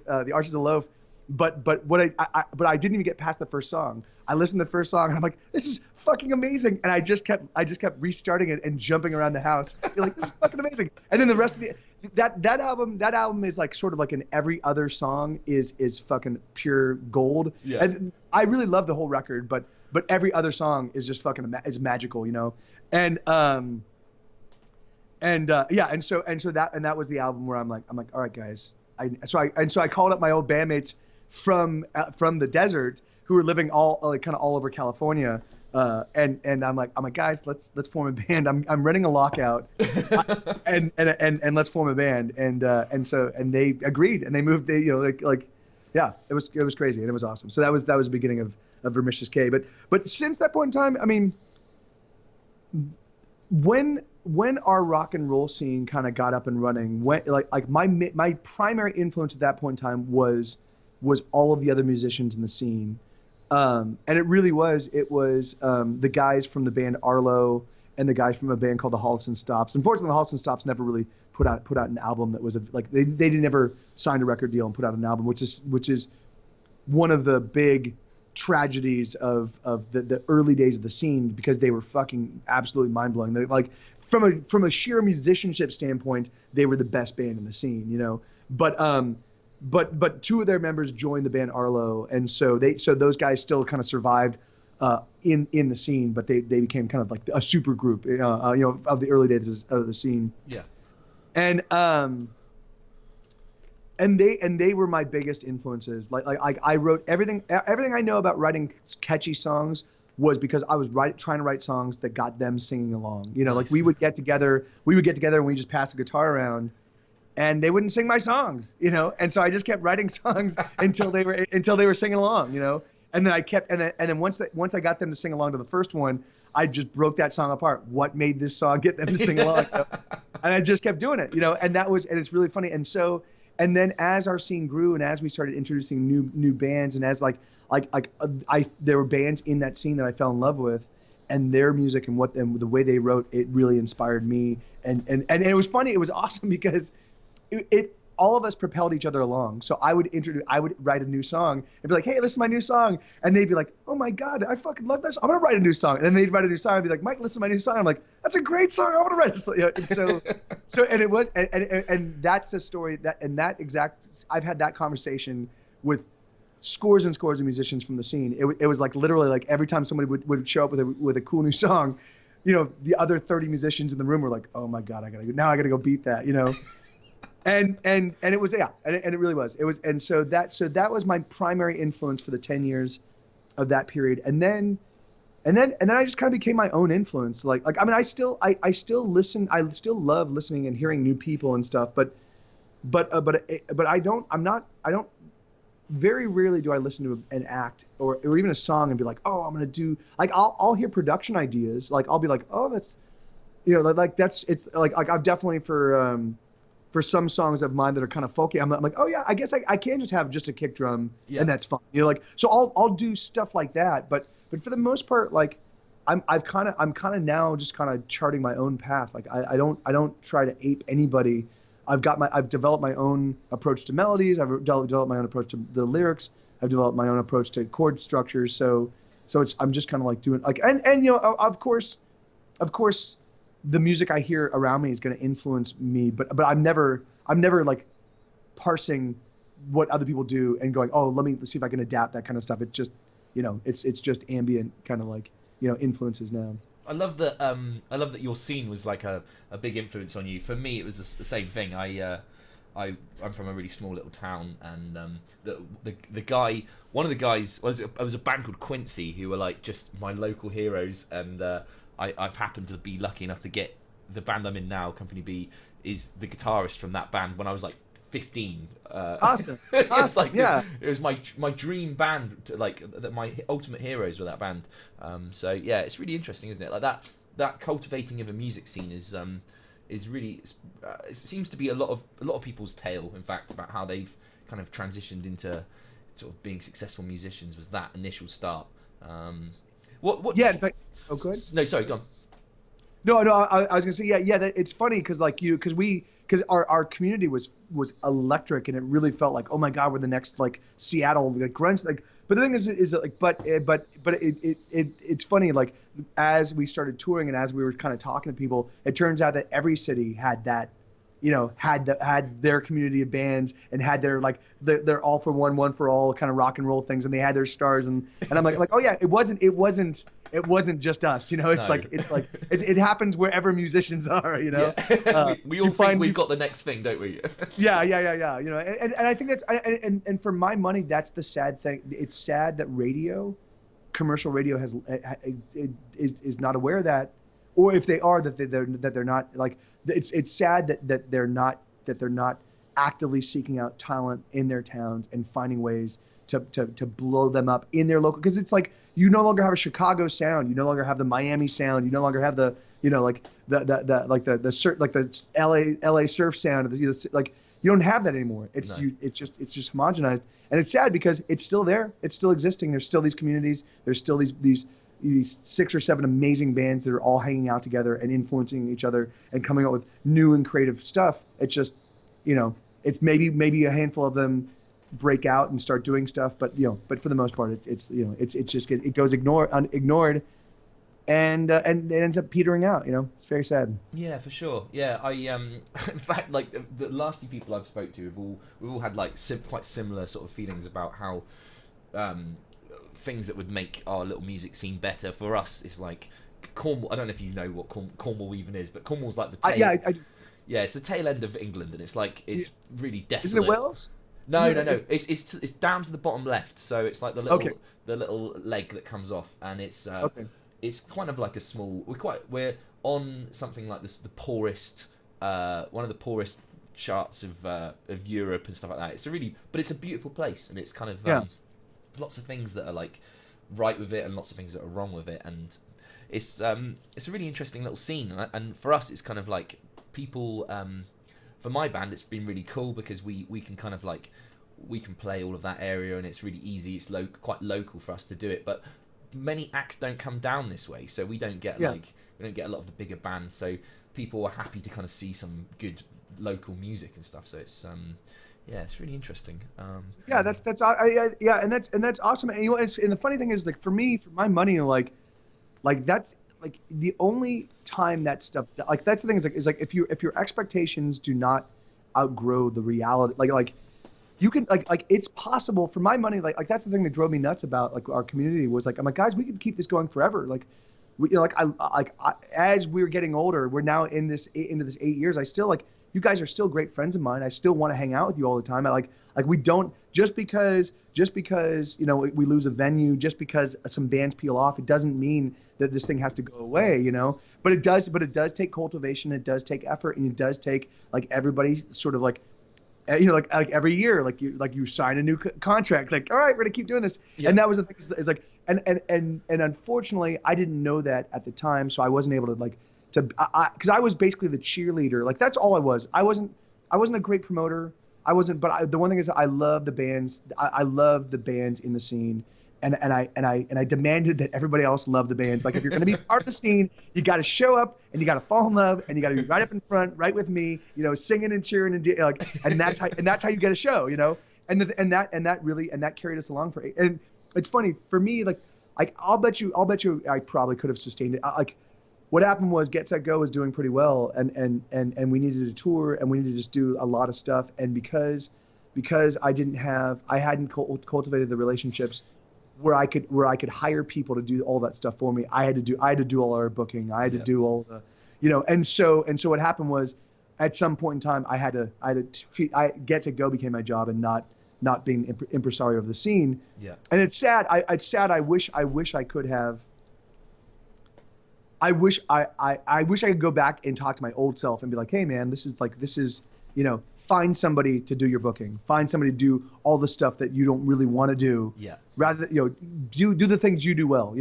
the Archers of Loaf, but I didn't even get past the first song. I listened to the first song and I'm like, this is fucking amazing, and I just kept restarting it and jumping around the house. You're like, this is fucking amazing. And then the rest of that album is like sort of like an every other song is fucking pure gold. Yeah. And I really love the whole record, but every other song is just fucking is magical, you know. And yeah, and so that was the album where I'm like, all right, guys. So I called up my old bandmates from the desert who were living all kind of all over California, and I'm like, guys, let's form a band. I'm running a lockout, and let's form a band. And they agreed, and they moved. They, you know, like yeah, it was crazy, and it was awesome. So that was the beginning of Vermicious K. But since that point in time, I mean, when our rock and roll scene kind of got up and running, when like my primary influence at that point in time was all of the other musicians in the scene, and it was the guys from the band Arlo and the guys from a band called the Holliston Stops. Unfortunately, the Holliston Stops never really put out an album that was they didn't ever sign a record deal and put out an album, which is one of the big tragedies of the early days of the scene, because they were fucking absolutely mind-blowing. They, like, from a sheer musicianship standpoint, they were the best band in the scene, you know. But two of their members joined the band Arlo, and so those guys still kind of survived in the scene, but they became kind of like a super group, you know, of the early days of the scene. Yeah. And they were my biggest influences. Like I wrote everything I know about writing catchy songs was because I was trying to write songs that got them singing along. You know, Nice. like we would get together and we just pass the guitar around, and they wouldn't sing my songs, you know. And so I just kept writing songs until they were singing along, you know. And then then once I got them to sing along to the first one, I just broke that song apart. What made this song get them to sing along? You know? And I just kept doing it, you know. And it's really funny. And then as our scene grew and as we started introducing new bands, and as there were bands in that scene that I fell in love with, and their music and the way they wrote, it really inspired me. And it was funny. It was awesome because it all of us propelled each other along. So I would write a new song and be like, hey, listen to my new song. And they'd be like, oh my God, I fucking love this. I'm going to write a new song. And then they'd write a new song. I'd be like, Mike, listen to my new song. I'm like, that's a great song. I want to write a song. You know, and that's a story I've had that conversation with scores and scores of musicians from the scene. It was like literally like every time somebody would show up with a cool new song, you know, the other 30 musicians in the room were like, oh my God, I gotta go beat that, you know? And it was, yeah, and it really was. It was, and so that was my primary influence for the 10 years of that period. And then I just kind of became my own influence. Like I mean, I still listen. I still love listening and hearing new people and stuff. But I don't. Very rarely do I listen to an act or even a song and be like, oh, I'm gonna do, like, I'll hear production ideas. Like I'll be like, oh, that's, you know, like that's, it's like I've definitely for some songs of mine that are kind of folky, I'm like, oh yeah, I guess I can just have just a kick drum, and that's fine. You know, like, so I'll do stuff like that. But for the most part, like, I'm kind of now just kind of charting my own path. Like I don't try to ape anybody. I've developed my own approach to melodies. I've developed my own approach to the lyrics. I've developed my own approach to chord structures. So I'm just kind of like doing like, and you know, of course, the music I hear around me is going to influence me, but I'm never like parsing what other people do and going, oh, let's see if I can adapt that kind of stuff. It's just, you know, it's just ambient kind of like, you know, influences now. I love that your scene was like a big influence on you. For me, it was the same thing. I'm from a really small little town, and the guy, one of the guys, it was a band called Quincy, who were like just my local heroes, and I've happened to be lucky enough to get the band I'm in now, Company B, is the guitarist from that band when I was like 15. Awesome. It was like, yeah. It was my dream band. My ultimate heroes were that band. So yeah, it's really interesting, isn't it? Like that cultivating of a music scene is really, it seems to be a lot of people's tale, in fact, about how they've kind of transitioned into sort of being successful musicians, was that initial start. What? Yeah, in fact, oh, good. No, sorry, go on. No, I was gonna say, yeah. It's funny because because our community was electric, and it really felt like, oh my God, we're the next like Seattle like grunge like. But the thing is that like, but it's funny, like as we started touring and as we were kind of talking to people, it turns out that every city had that, had their community of bands and had their like their all for one for all kind of rock and roll things, and they had their stars, and I'm like, oh yeah, it wasn't just us, It's No. like it happens wherever musicians are, Yeah. we all think find we've got the next thing, don't we? yeah, and I think and for my money, that's the sad thing. It's sad that commercial radio is not aware of that, or if they are, that they're not like. It's sad that they're not actively seeking out talent in their towns and finding ways to blow them up in their local, because it's like you no longer have a Chicago sound, you no longer have the Miami sound, you no longer have the like the LA surf sound, like you don't have that anymore. It's No. it's just homogenized, and it's sad because it's still there, it's still existing. There's still these communities, there's still these 6 or 7 amazing bands that are all hanging out together and influencing each other and coming up with new and creative stuff. It's just, it's maybe a handful of them break out and start doing stuff, but for the most part, it goes ignored, and it ends up petering out. It's very sad. Yeah, for sure. Yeah, I in fact, like the last few people I've spoke to, we've all had like quite similar sort of feelings about how things that would make our little music scene better. For us, it's like Cornwall. I don't know if you know what Cornwall even is, but Cornwall's like the tail. Yeah, it's the tail end of England, and it's like really desolate. Isn't it Wales? No. It's down to the bottom left, so it's like the little leg that comes off, and it's it's kind of like a small. We're on something like this, the poorest, one of the poorest charts of Europe and stuff like that. But it's a beautiful place, and it's kind of there's lots of things that are like right with it, and lots of things that are wrong with it, and it's a really interesting little scene. And for us, it's kind of like people. For my band, it's been really cool because we can kind of like we can play all of that area, and it's really easy. It's quite local for us to do it, but many acts don't come down this way, so we don't get we don't get a lot of the bigger bands. So people are happy to kind of see some good local music and stuff. So it's it's really interesting. And that's awesome. And and the funny thing is, like for my money, like that's like the only time that stuff, like that's the thing is like if your expectations do not outgrow the reality, like you can like it's possible for my money, like that's the thing that drove me nuts about like our community was like, I'm like, guys, we could keep this going forever. Like as we're getting older, we're now into this 8 years. I still like, you guys are still great friends of mine. I still want to hang out with you all the time. I like we don't just because we lose a venue, just because some bands peel off, it doesn't mean that this thing has to go away, But it does take cultivation, it does take effort, and it does take like everybody sort of like like every year, like you sign a new contract, like all right, we're gonna keep doing this, and that was the thing is like and unfortunately I didn't know that at the time, so I wasn't able to because I was basically the cheerleader. Like that's all I was. I wasn't a great promoter. I wasn't. But the one thing is, I love the bands. I love the bands in the scene, and I demanded that everybody else love the bands. Like if you're going to be part of the scene, you got to show up and you got to fall in love and you got to be right up in front, right with me, singing and cheering and that's how you get a show, And that carried us along for 8. And it's funny for me, like I'll bet you I probably could have sustained it. What happened was Get Set Go was doing pretty well, and we needed a tour, and we needed to just do a lot of stuff. And because I hadn't cultivated the relationships where I could hire people to do all that stuff for me. I had to do all our booking. I had to do all the, and so what happened was, at some point in time, I had to treat Get Set Go became my job, and not being impresario of the scene. Yeah. And it's sad. I wish I could have. I wish I could go back and talk to my old self and be like, hey man, this is find somebody to do your booking, find somebody to do all the stuff that you don't really want to do. Yeah. Rather than, do the things you do well.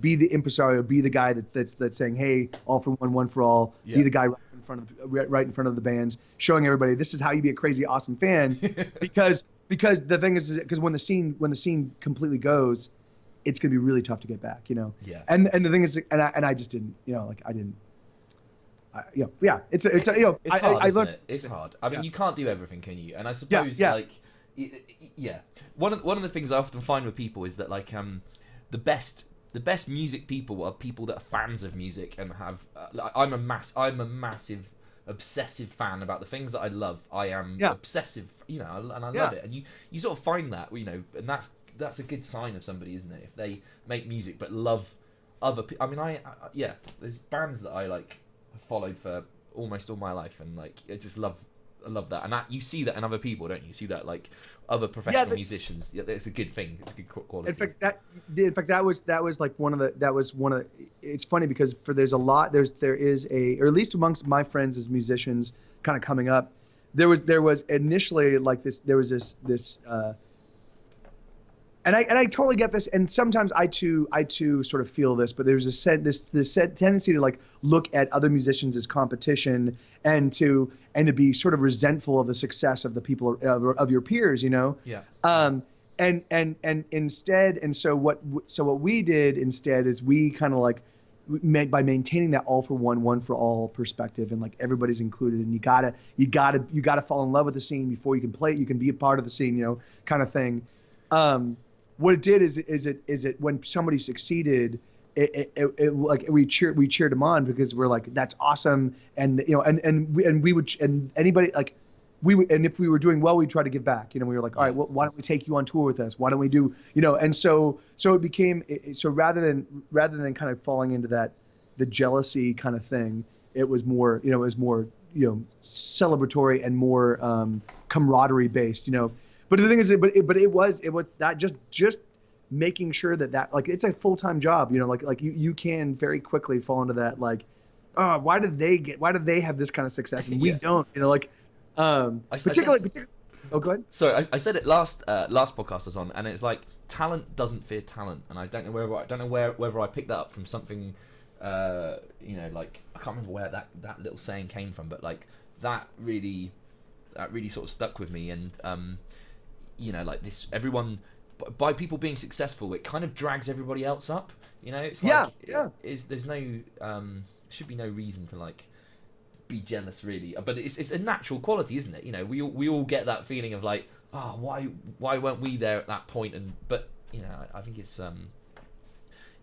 Be the impresario, be the guy that's saying, hey, all for one for all. Yeah. Be the guy right in front of the bands, showing everybody this is how you be a crazy awesome fan. because the thing is because when the scene completely goes, it's going to be really tough to get back, you know? Yeah. And the thing is, and I just didn't, you know, like I didn't, you know, yeah, it's you know, it's hard, I isn't learned, it? It's hard. I mean, yeah. you can't do everything, can you? And I suppose, Yeah. like, yeah. One of the things I often find with people is that, like, the best music people are people that are fans of music and have. Like, I'm a massive obsessive fan about the things that I love. I am obsessive, you know, and I love it. And you sort of find that, you know, and that's a good sign of somebody, isn't it? If they make music but love other people. I mean, I there's bands that I like followed for almost all my life, and like I love that, and that you see that in other people, don't you? You see that like other professional musicians. Yeah, it's a good thing. It's a good quality. In fact, that was like one of the. It's funny because there is or at least amongst my friends as musicians, kind of coming up, there was initially like this. There was this. And I totally get this, and sometimes I too sort of feel this, but there's this tendency to like look at other musicians as competition, and to be sort of resentful of the success of the people of your peers, you know. Yeah. And instead, and so what we did instead is we kind of like by maintaining that all for one for all perspective, and like everybody's included, and you gotta fall in love with the scene before you can play it, you can be a part of the scene, you know, kind of thing. What it did is it when somebody succeeded, it like we cheered them on because we're like, that's awesome, and you know, and we would, and anybody like we would, and if we were doing well, we'd try to give back, you know. We were like, all right, well, why don't we take you on tour with us? Why don't we do, you know? And so it became so rather than kind of falling into the jealousy kind of thing, it was more, you know, celebratory and more camaraderie based, you know. But the thing is, but it was that just making sure that like it's a full-time job, you know, like you can very quickly fall into that, like, oh, why did they have this kind of success and we don't, you know, like, particularly. Oh, go ahead. So I said it last podcast I was on, and it's like talent doesn't fear talent, and I don't know whether I picked that up from something, you know, like I can't remember where that little saying came from, but like that really sort of stuck with me, and you know, like this, everyone, by people being successful, it kind of drags everybody else up, you know. It's like there's no should be no reason to like be jealous really, but it's a natural quality, isn't it? You know, we all get that feeling of like, oh, why weren't we there at that point? But you know, I think it's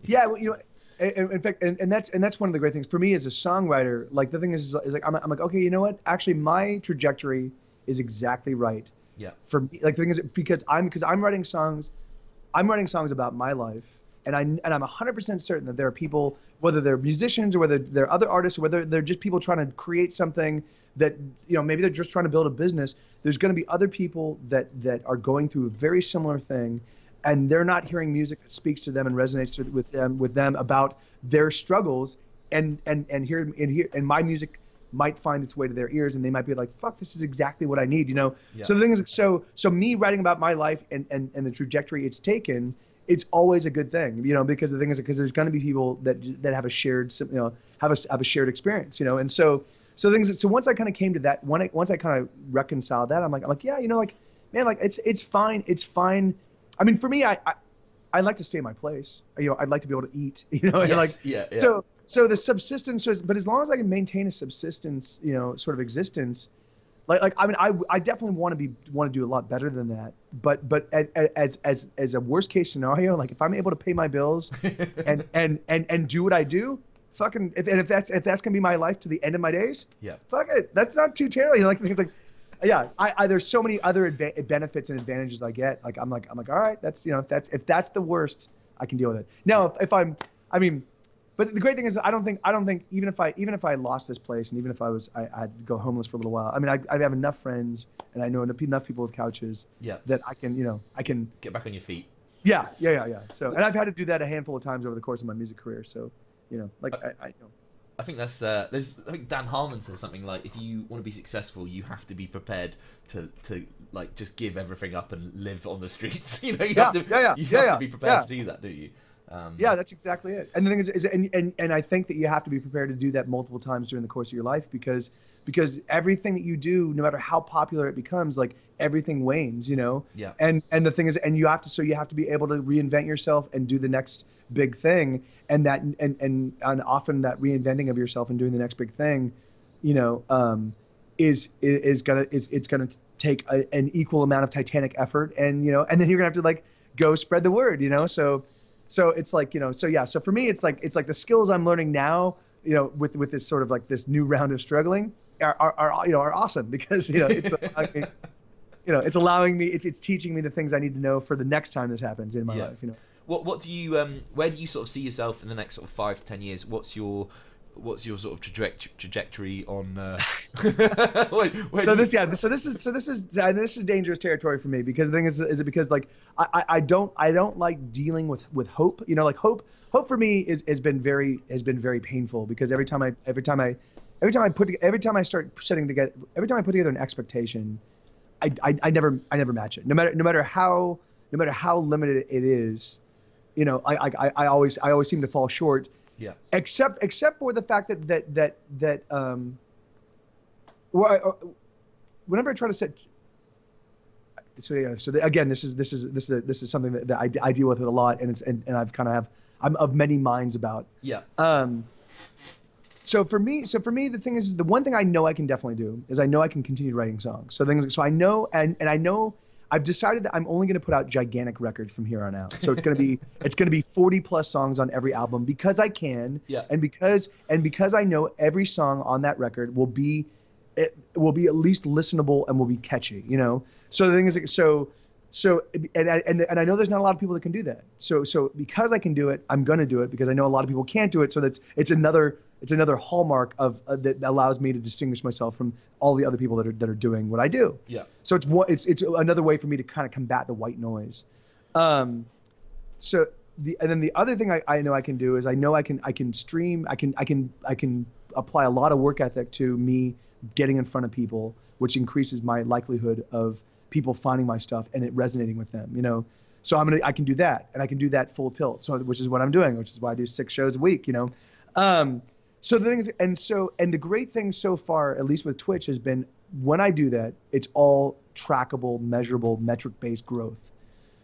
yeah, well, you know, in fact, and that's one of the great things for me as a songwriter. Like the thing is like I'm like, okay, you know what? Actually, my trajectory is exactly right. Yeah. For me, like the thing is because I'm writing songs about my life, and I'm 100% certain that there are people, whether they're musicians or whether they're other artists, or whether they're just people trying to create something that, you know, maybe they're just trying to build a business. There's going to be other people that are going through a very similar thing, and they're not hearing music that speaks to them and resonates with them about their struggles, and my music might find its way to their ears, and they might be like, fuck, this is exactly what I need, you know? Yeah. So the thing is, so me writing about my life and the trajectory it's taken, it's always a good thing, you know, because the thing is, because there's going to be people that have a shared, you know, have a shared experience, you know? And so things, so once I kind of came to that, once I kind of reconciled that, I'm like, yeah, you know, like, man, like it's fine. I mean, for me, I like to stay in my place, you know, I'd like to be able to eat, you know, and like, yeah. So the subsistence was, but as long as I can maintain a subsistence, you know, sort of existence, like I mean, I definitely want to do a lot better than that. But as a worst case scenario, like if I'm able to pay my bills and do what I do, fucking, if that's gonna be my life to the end of my days, yeah, fuck it, that's not too terrible, you know, like because like. Yeah, I there's so many other benefits and advantages I get. Like I'm like, all right, that's, you know, if that's the worst, I can deal with it. Now, I mean, but the great thing is I don't think even if I lost this place, and even if I'd go homeless for a little while. I mean, I have enough friends, and I know enough people with couches. Yeah. That I can get back on your feet. Yeah. So, and I've had to do that a handful of times over the course of my music career. So, you know, like I know. I think that's I think Dan Harmon says something like, if you want to be successful, you have to be prepared to like just give everything up and live on the streets. You know, you have to be prepared to do that, don't you? Yeah, that's exactly it. And the thing is and I think that you have to be prepared to do that multiple times during the course of your life because everything that you do, no matter how popular it becomes, like everything wanes, you know? Yeah. And the thing is, and you have to be able to reinvent yourself and do the next big thing. And that, and often that reinventing of yourself and doing the next big thing, you know, it's gonna take an equal amount of titanic effort. And, you know, and then you're gonna have to like go spread the word, you know? So it's like, you know, so yeah, so for me, it's like the skills I'm learning now, you know, with this sort of like this new round of struggling are you know, are awesome because, you know, it's, you know, it's allowing me, it's teaching me the things I need to know for the next time this happens in my life, you know. What do you, where do you sort of see yourself in the next sort of 5 to 10 years? What's your sort of trajectory on? This is dangerous territory for me because the thing is because like I don't like dealing with hope. You know, like hope for me has been very painful because every time I put together an expectation, I never match it. No matter how limited it is, you know, I always seem to fall short. Yeah. Except for the fact that whenever I try to set, again, this is something that I deal with it a lot, and I'm of many minds about. Yeah. So for me, the thing is the one thing I know I can definitely do is I know I can continue writing songs. So I know, and I know. I've decided that I'm only going to put out gigantic records from here on out. So it's going to be 40 plus songs on every album because I can, and because I know every song on that record will be at least listenable and will be catchy, you know. So the thing is, and I know there's not a lot of people that can do that. So because I can do it, I'm going to do it because I know a lot of people can't do it. So it's another hallmark of that allows me to distinguish myself from all the other people that are doing what I do. Yeah. So it's another way for me to kind of combat the white noise. And then the other thing I know I can do is I know I can stream. I can apply a lot of work ethic to me getting in front of people, which increases my likelihood of people finding my stuff and it resonating with them. You know. So I can do that, and I can do that full tilt. So which is what I'm doing, which is why I do 6 shows a week. You know. So the thing is, and the great thing so far, at least with Twitch, has been when I do that, it's all trackable, measurable, metric-based growth.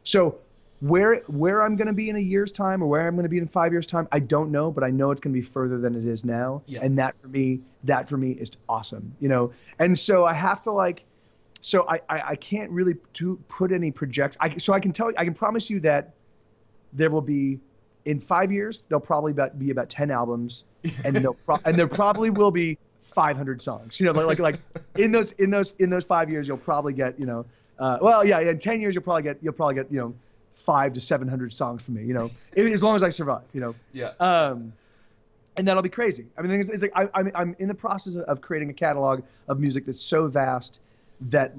So where I'm going to be in a year's time or where I'm going to be in 5 years' time, I don't know, but I know it's going to be further than it is now. Yeah. And that for me is awesome, you know. And so I have to like, so I can't really put any so I can promise you that there will be. In 5 years, there'll probably be about 10 albums, and there probably will be 500 songs. You know, like in those 5 years, you'll probably get, you know, in 10 years you'll probably get, you know, 500 to 700 songs from me. You know, as long as I survive. You know. Yeah. And that'll be crazy. I mean, it's like I'm in the process of creating a catalog of music that's so vast that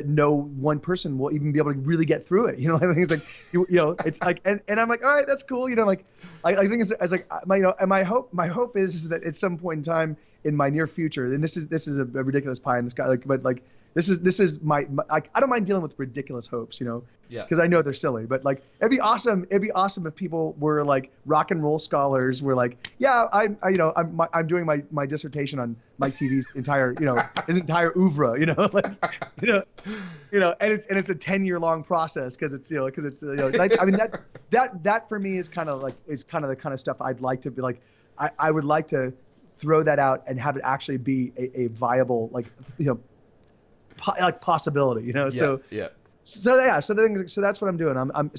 no one person will even be able to really get through it. You know, I think it's like, you know, it's like, and I'm like, all right, that's cool. You know, like, I think it's like, you know, and my hope is that at some point in time in my near future, and this is a ridiculous pie in the sky, like, but like, this is my I don't mind dealing with ridiculous hopes, you know, because I know they're silly, but like, it'd be awesome if people were like rock and roll scholars were like, yeah, I'm doing my dissertation on Mike TV's entire, you know, his entire oeuvre, you know, like, you know, and it's a 10-year long process because it's, you know, like, I mean that for me is kind of the kind of stuff I'd like to be like, I would like to throw that out and have it actually be a viable, like, you know, like possibility, you know. So the thing is, so that's what I'm doing. I'm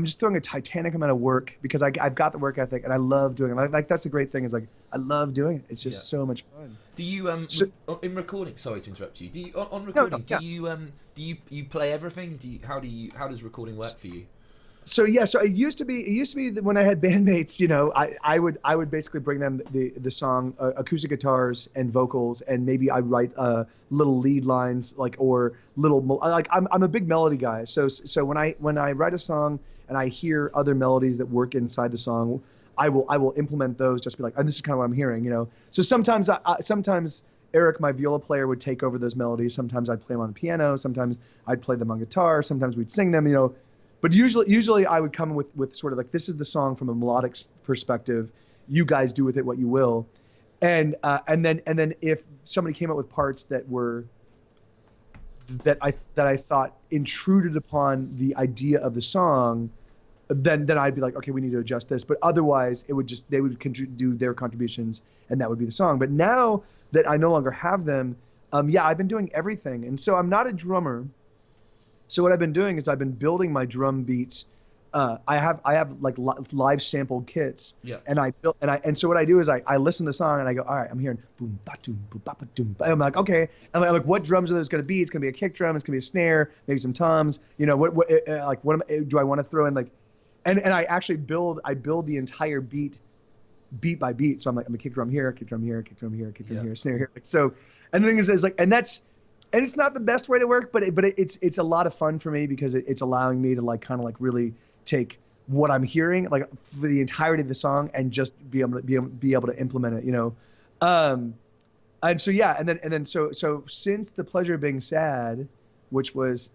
just throwing a titanic amount of work because I've got the work ethic and I love doing it. Like that's the great thing is like I love doing it. It's just so much fun. Do you in recording? Sorry to interrupt you. Do you on recording? No, do you play everything? how does recording work for you? So it used to be that when I had bandmates, you know, I would basically bring them the song, acoustic guitars and vocals, and maybe I write little lead lines, like, or little, like, I'm a big melody guy. So when I write a song and I hear other melodies that work inside the song, I will implement those, just be like, and this is kind of what I'm hearing, you know. So sometimes Eric, my viola player, would take over those melodies. Sometimes I'd play them on the piano. Sometimes I'd play them on guitar. Sometimes we'd sing them, you know. But usually I would come with sort of like, this is the song from a melodic perspective. You guys do with it what you will, and then if somebody came up with parts that were that I thought intruded upon the idea of the song, then I'd be like, okay, we need to adjust this. But otherwise, they would do their contributions, and that would be the song. But now that I no longer have them, yeah, I've been doing everything, and so I'm not a drummer. So what I've been doing is I've been building my drum beats. I have like live sampled kits, Yeah. And so what I do is I listen to the song and I go, all right, I'm hearing boom ba doom boom ba ba doom. I'm like, okay, and I'm like, what drums are those going to be? It's going to be a kick drum, it's going to be a snare, maybe some toms. You know, what do I want to throw in, like, and I actually build the entire beat by beat. So I'm like, I'm a kick drum here, kick drum here, kick drum here, kick drum here, snare here. Like, so, and the thing is like, and it's not the best way to work, but it's a lot of fun for me because it's allowing me to like kind of like really take what I'm hearing like for the entirety of the song and just be able to implement it, you know. And so yeah, and then so since The Pleasure of Being Sad, which was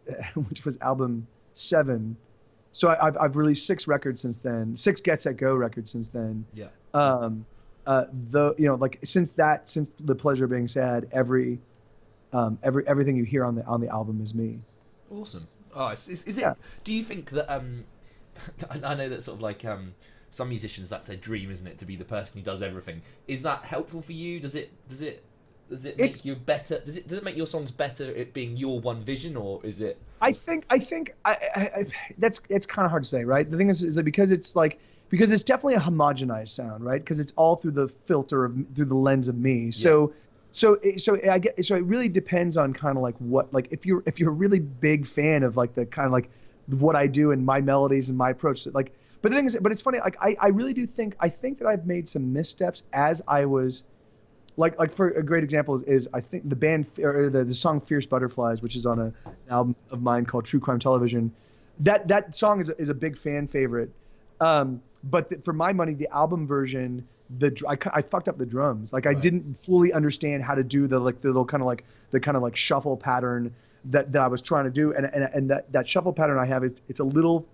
album 7, so I've released 6 records since then, 6 Get Set Go records since then. Yeah. Like since The Pleasure of Being Sad, everything you hear on the album is me. Awesome. Oh, is it? Yeah. Do you think that? I know that sort of like some musicians, that's their dream, isn't it, to be the person who does everything? Is that helpful for you? Does it make you better? Does it make your songs better? It being your one vision, or is it? I think that's kind of hard to say, right? The thing is that because it's definitely a homogenized sound, right? Because it's all through the filter through the lens of me. Yeah. So it really depends on kind of like what, like if you're a really big fan of like the kind of like what I do and my melodies and my approach to, like, but the thing is, but it's funny, like I really do think that I've made some missteps as I was like for a great example is I think the band or the song Fierce Butterflies, which is on an album of mine called True Crime Television. That song is a big fan favorite. But for my money, the album version, I fucked up the drums. Like, right. I didn't fully understand how to do the little kind of like shuffle pattern that I was trying to do, and that shuffle pattern I have, it's a little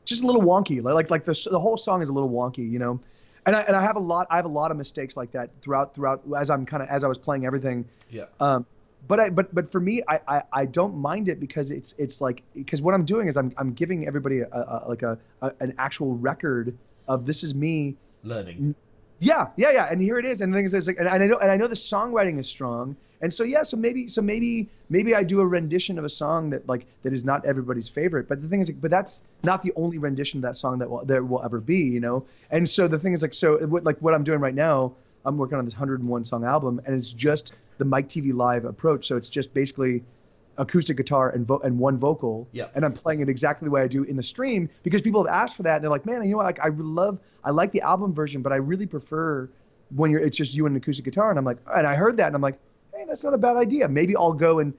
wonky. Like the whole song is a little wonky, you know. And I have a lot of mistakes like that throughout as I was playing everything. Yeah. But for me, I don't mind it because it's like, because what I'm doing is I'm giving everybody an actual record of this is me learning. Yeah. And here it is. And the thing is, like, and I know the songwriting is strong. And so maybe I do a rendition of a song that is not everybody's favorite. But the thing is, but that's not the only rendition of that song there will ever be, you know. And so the thing is, what I'm doing right now, I'm working on this 101 song album, and it's just the Mike TV Live approach. So it's just basically acoustic guitar and one vocal. Yeah. And I'm playing it exactly the way I do in the stream because people have asked for that. And they're like, man, you know what? Like, I like the album version, but I really prefer when it's just you and an acoustic guitar. And I'm like, and I heard that, and I'm like, hey, that's not a bad idea. Maybe I'll go and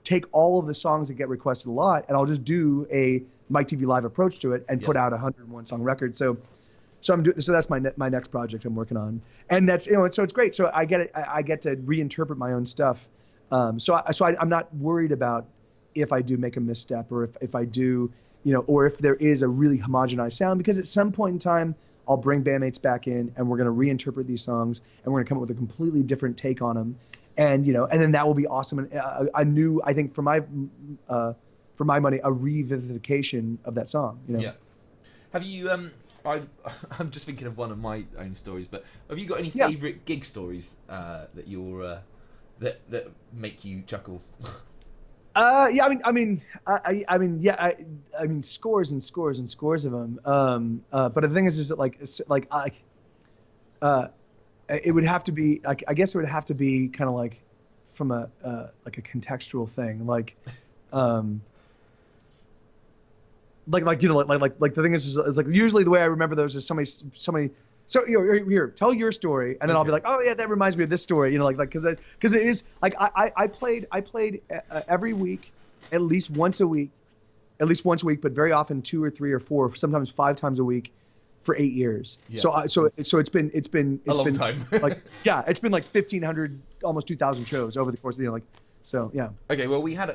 take all of the songs that get requested a lot, and I'll just do a Mike TV Live approach to it and put out a 101 song record. So that's my next project I'm working on, and that's, you know, so it's great. So I get to reinterpret my own stuff. So I'm not worried about if I do make a misstep or if I do, you know, or if there is a really homogenized sound, because at some point in time I'll bring bandmates back in and we're going to reinterpret these songs and we're going to come up with a completely different take on them. And, you know, and then that will be awesome. And a new, I think for my money, a revivification of that song, you know? Yeah. Have you, I'm just thinking of one of my own stories, but have you got any favorite gig stories that you're that make you chuckle? Yeah, I mean, scores and scores and scores of them. But the thing is that it would have to be, like, I guess it would have to be kind of like from a contextual thing, like you know, like the thing is like usually the way I remember those is somebody. So here, tell your story, and then I'll be like, oh yeah, that reminds me of this story, you know, like because it is like I played every week, at least once a week, but very often 2 or 3 or 4, sometimes 5 times a week, for 8 years. Yeah. So it's been a long time. Like, yeah, it's been like 1,500, almost 2,000 shows over the course of the, you know, like, So yeah. Okay, well, we had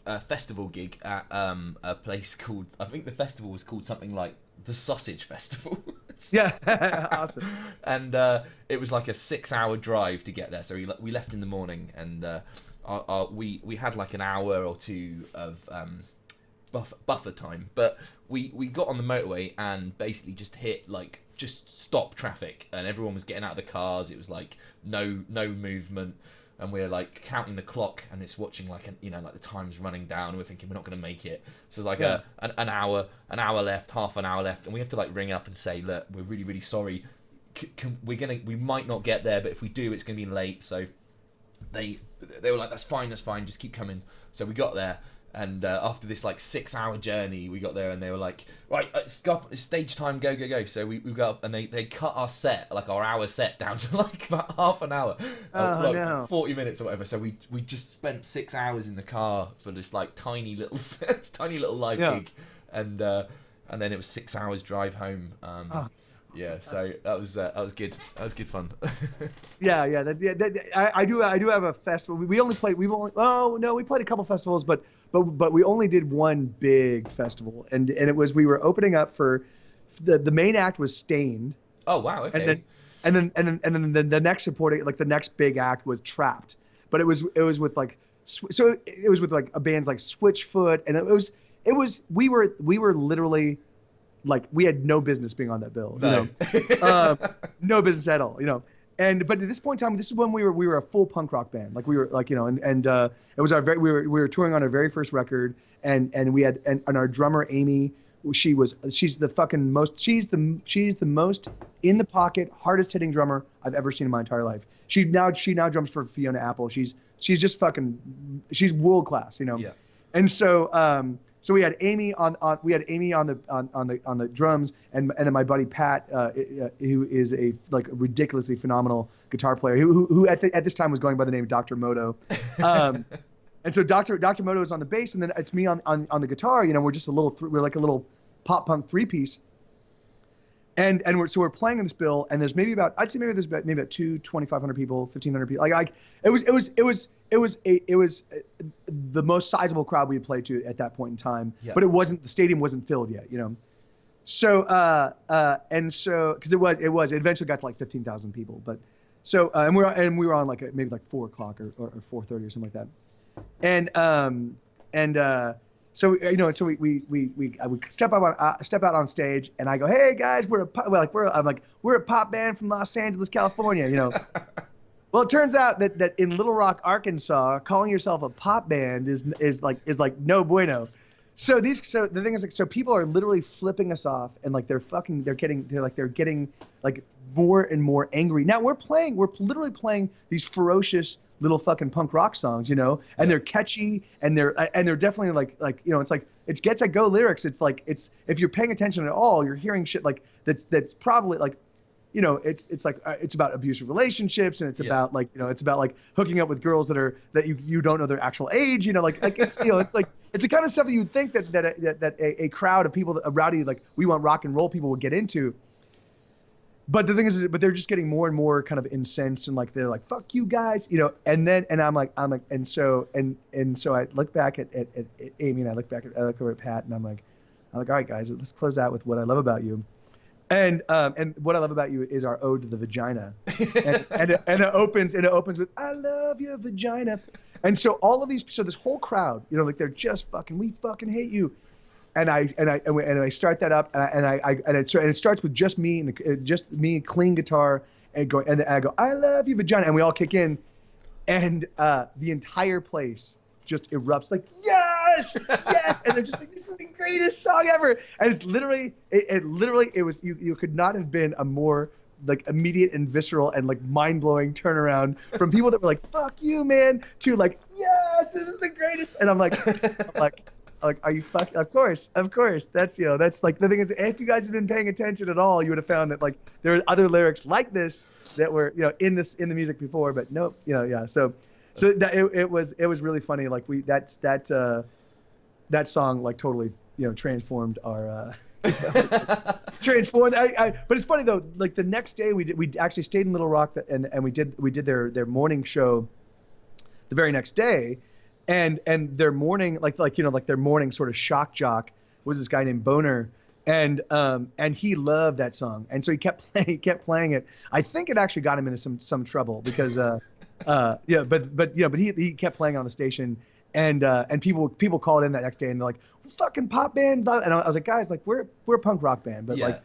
a festival gig at a place called, I think the festival was called something like the Sausage Festival. Yeah. Awesome. And it was like a 6-hour drive to get there. So we left in the morning, and we had like an hour or two of buffer time, but we got on the motorway and basically just stopped traffic, and everyone was getting out of the cars. It was like no movement. And we're like counting the clock, and it's watching like like the time's running down. And we're thinking we're not going to make it. So there's like an hour left, half an hour left, and we have to like ring up and say, look, we're really, really sorry. We might not get there, but if we do, it's going to be late. So they were like, that's fine, just keep coming. So we got there, and after this like 6-hour journey, we got there, and they were like, right, it's stage time, go. So we got up, and they cut our set, like our hour set, down to like about half an hour, no. 40 minutes or whatever. So we just spent 6 hours in the car for this like tiny little live gig, and then it was 6 hours drive home. Yeah, so that was good. That was good fun. Yeah. I do have a festival. We played a couple festivals, but we only did one big festival, and it was, we were opening up for the main act was Stained. Oh wow, okay. And then the next supporting, like the next big act was Trapped, but it was with like it was with like bands like Switchfoot, and we were literally, like, we had no business being on that bill. No. No business at all. But at this point in time, this is when we were a full punk rock band. Like we were like, and it was we were touring on our very first record, and we had and our drummer Amy, she's the most in the pocket, hardest hitting drummer I've ever seen in my entire life. She now drums for Fiona Apple. She's just she's world class, Yeah. And so we had Amy on the drums, and then my buddy Pat, who is a like ridiculously phenomenal guitar player, who at this time was going by the name Dr. Moto. And so Dr. Moto is on the bass, and then it's me on the guitar. We're like a little pop punk 3-piece. And we're playing in this bill, and there's maybe about 2,500 people, 1,500 people. Like it was the most sizable crowd we had played to at that point in time. Yeah. But the stadium wasn't filled yet, So because it eventually got to like 15,000 people. But so and we were on like maybe like 4 o'clock or 4:30 or something like that. So so we step out on stage, and I go, hey guys, we're a pop band from Los Angeles, California, Well, it turns out that in Little Rock, Arkansas, calling yourself a pop band is like no bueno. So the thing is, like, so people are literally flipping us off, and like they're getting like more and more angry. Now we're literally playing these ferocious little fucking punk rock songs, and they're catchy, and they're definitely like it's like, it's Get Set Go lyrics. It's like, if you're paying attention at all, you're hearing shit like that's probably like, it's like it's about abusive relationships, and it's about like it's about like hooking up with girls that you don't know their actual age, like it's it's like it's the kind of stuff that you'd think that a crowd of people, a rowdy, like, we want rock and roll people would get into. But the thing is, they're just getting more and more kind of incensed, and like they're like, fuck you guys, and I'm like, and so I look back at Amy, and I look over at Pat, and I'm like, all right guys, let's close out with What I Love About You. And What I Love About You is our ode to the vagina, and it opens with I love your vagina, and so this whole crowd, like, they're just fucking, we fucking hate you, and I start that up, and it starts with just me, clean guitar, and I go, I love you vagina, and we all kick in, and the entire place just erupts like, yes, and they're just like, this is the greatest song ever, and it's literally, it was, you could not have been a more like immediate and visceral and like mind-blowing turnaround from people that were like, fuck you, man, to like, yes, this is the greatest, and I'm like, are you fucking? Of course. That's that's like, the thing is, if you guys had been paying attention at all, you would have found that like there are other lyrics like this that were in the music before, but nope, yeah. So that it was really funny. Like that song like totally transformed our transformed. But it's funny though. Like the next day we actually stayed in Little Rock, and we did their morning show the very next day, and their morning like their morning sort of shock jock was this guy named Boner, and he loved that song, and so he kept playing it. I think it actually got him into some trouble because but he kept playing on the station, and people called in that next day and they're like, fucking pop band, and I was like, guys, like we're a punk rock band, but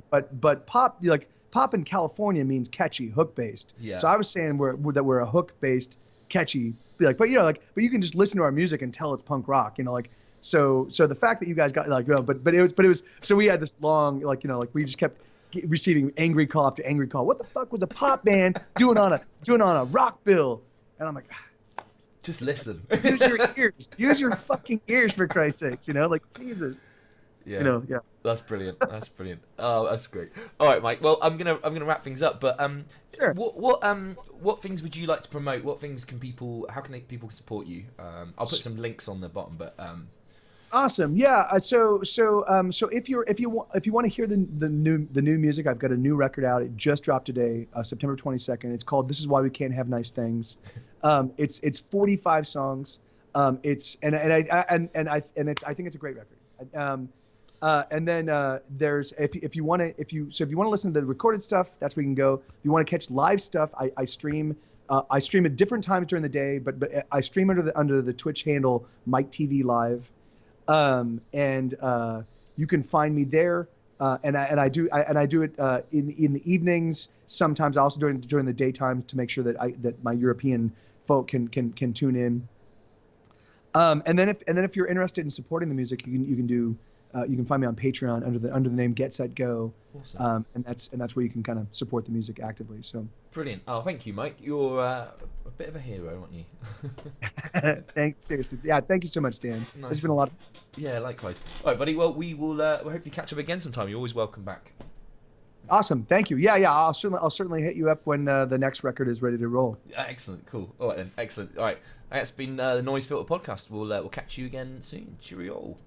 but pop, like pop in California means catchy, hook based. Yeah. So I was saying we're a hook based, catchy, like, but but you can just listen to our music and tell it's punk rock, like. So the fact that you guys got like, but it was so we had this long, like, we just kept receiving angry call after angry call. What the fuck was a pop band doing on a rock bill? And I'm like, just listen. Use your ears. Use your fucking ears, for Christ's sakes. Like, Jesus. Yeah. Yeah. That's brilliant. That's brilliant. Oh, that's great. All right, Mike. Well, I'm gonna wrap things up. But sure. What things would you like to promote? What things can people? How can people support you? I'll put some links on the bottom. But Awesome. Yeah. So if you want to hear the new music, I've got a new record out. It just dropped today, September 22nd. It's called "This Is Why We Can't Have Nice Things." It's 45 songs. I think it's a great record. And then there's if you want to listen to the recorded stuff, that's where you can go. If you want to catch live stuff, I stream. I stream at different times during the day, but I stream under the Twitch handle Mike TV Live. And you can find me there, and I do it in the evenings. Sometimes also during the daytime to make sure that my European folk can tune in. And then if you're interested in supporting the music, you can find me on Patreon under the name Get Set Go. Awesome. And that's where you can kind of support the music actively. So brilliant. Oh, thank you, Mike. You're a bit of a hero, aren't you? Thanks, seriously. Yeah, thank you so much, Dan. Nice. It's been a lot. Yeah, likewise. All right, buddy. Well, we will we'll hopefully catch up again sometime. You're always welcome back. Awesome. Thank you. Yeah. I'll certainly hit you up when the next record is ready to roll. Excellent. Cool. All right then. Excellent. All right. That's been the Noise Filter podcast. We'll catch you again soon. Cheerio.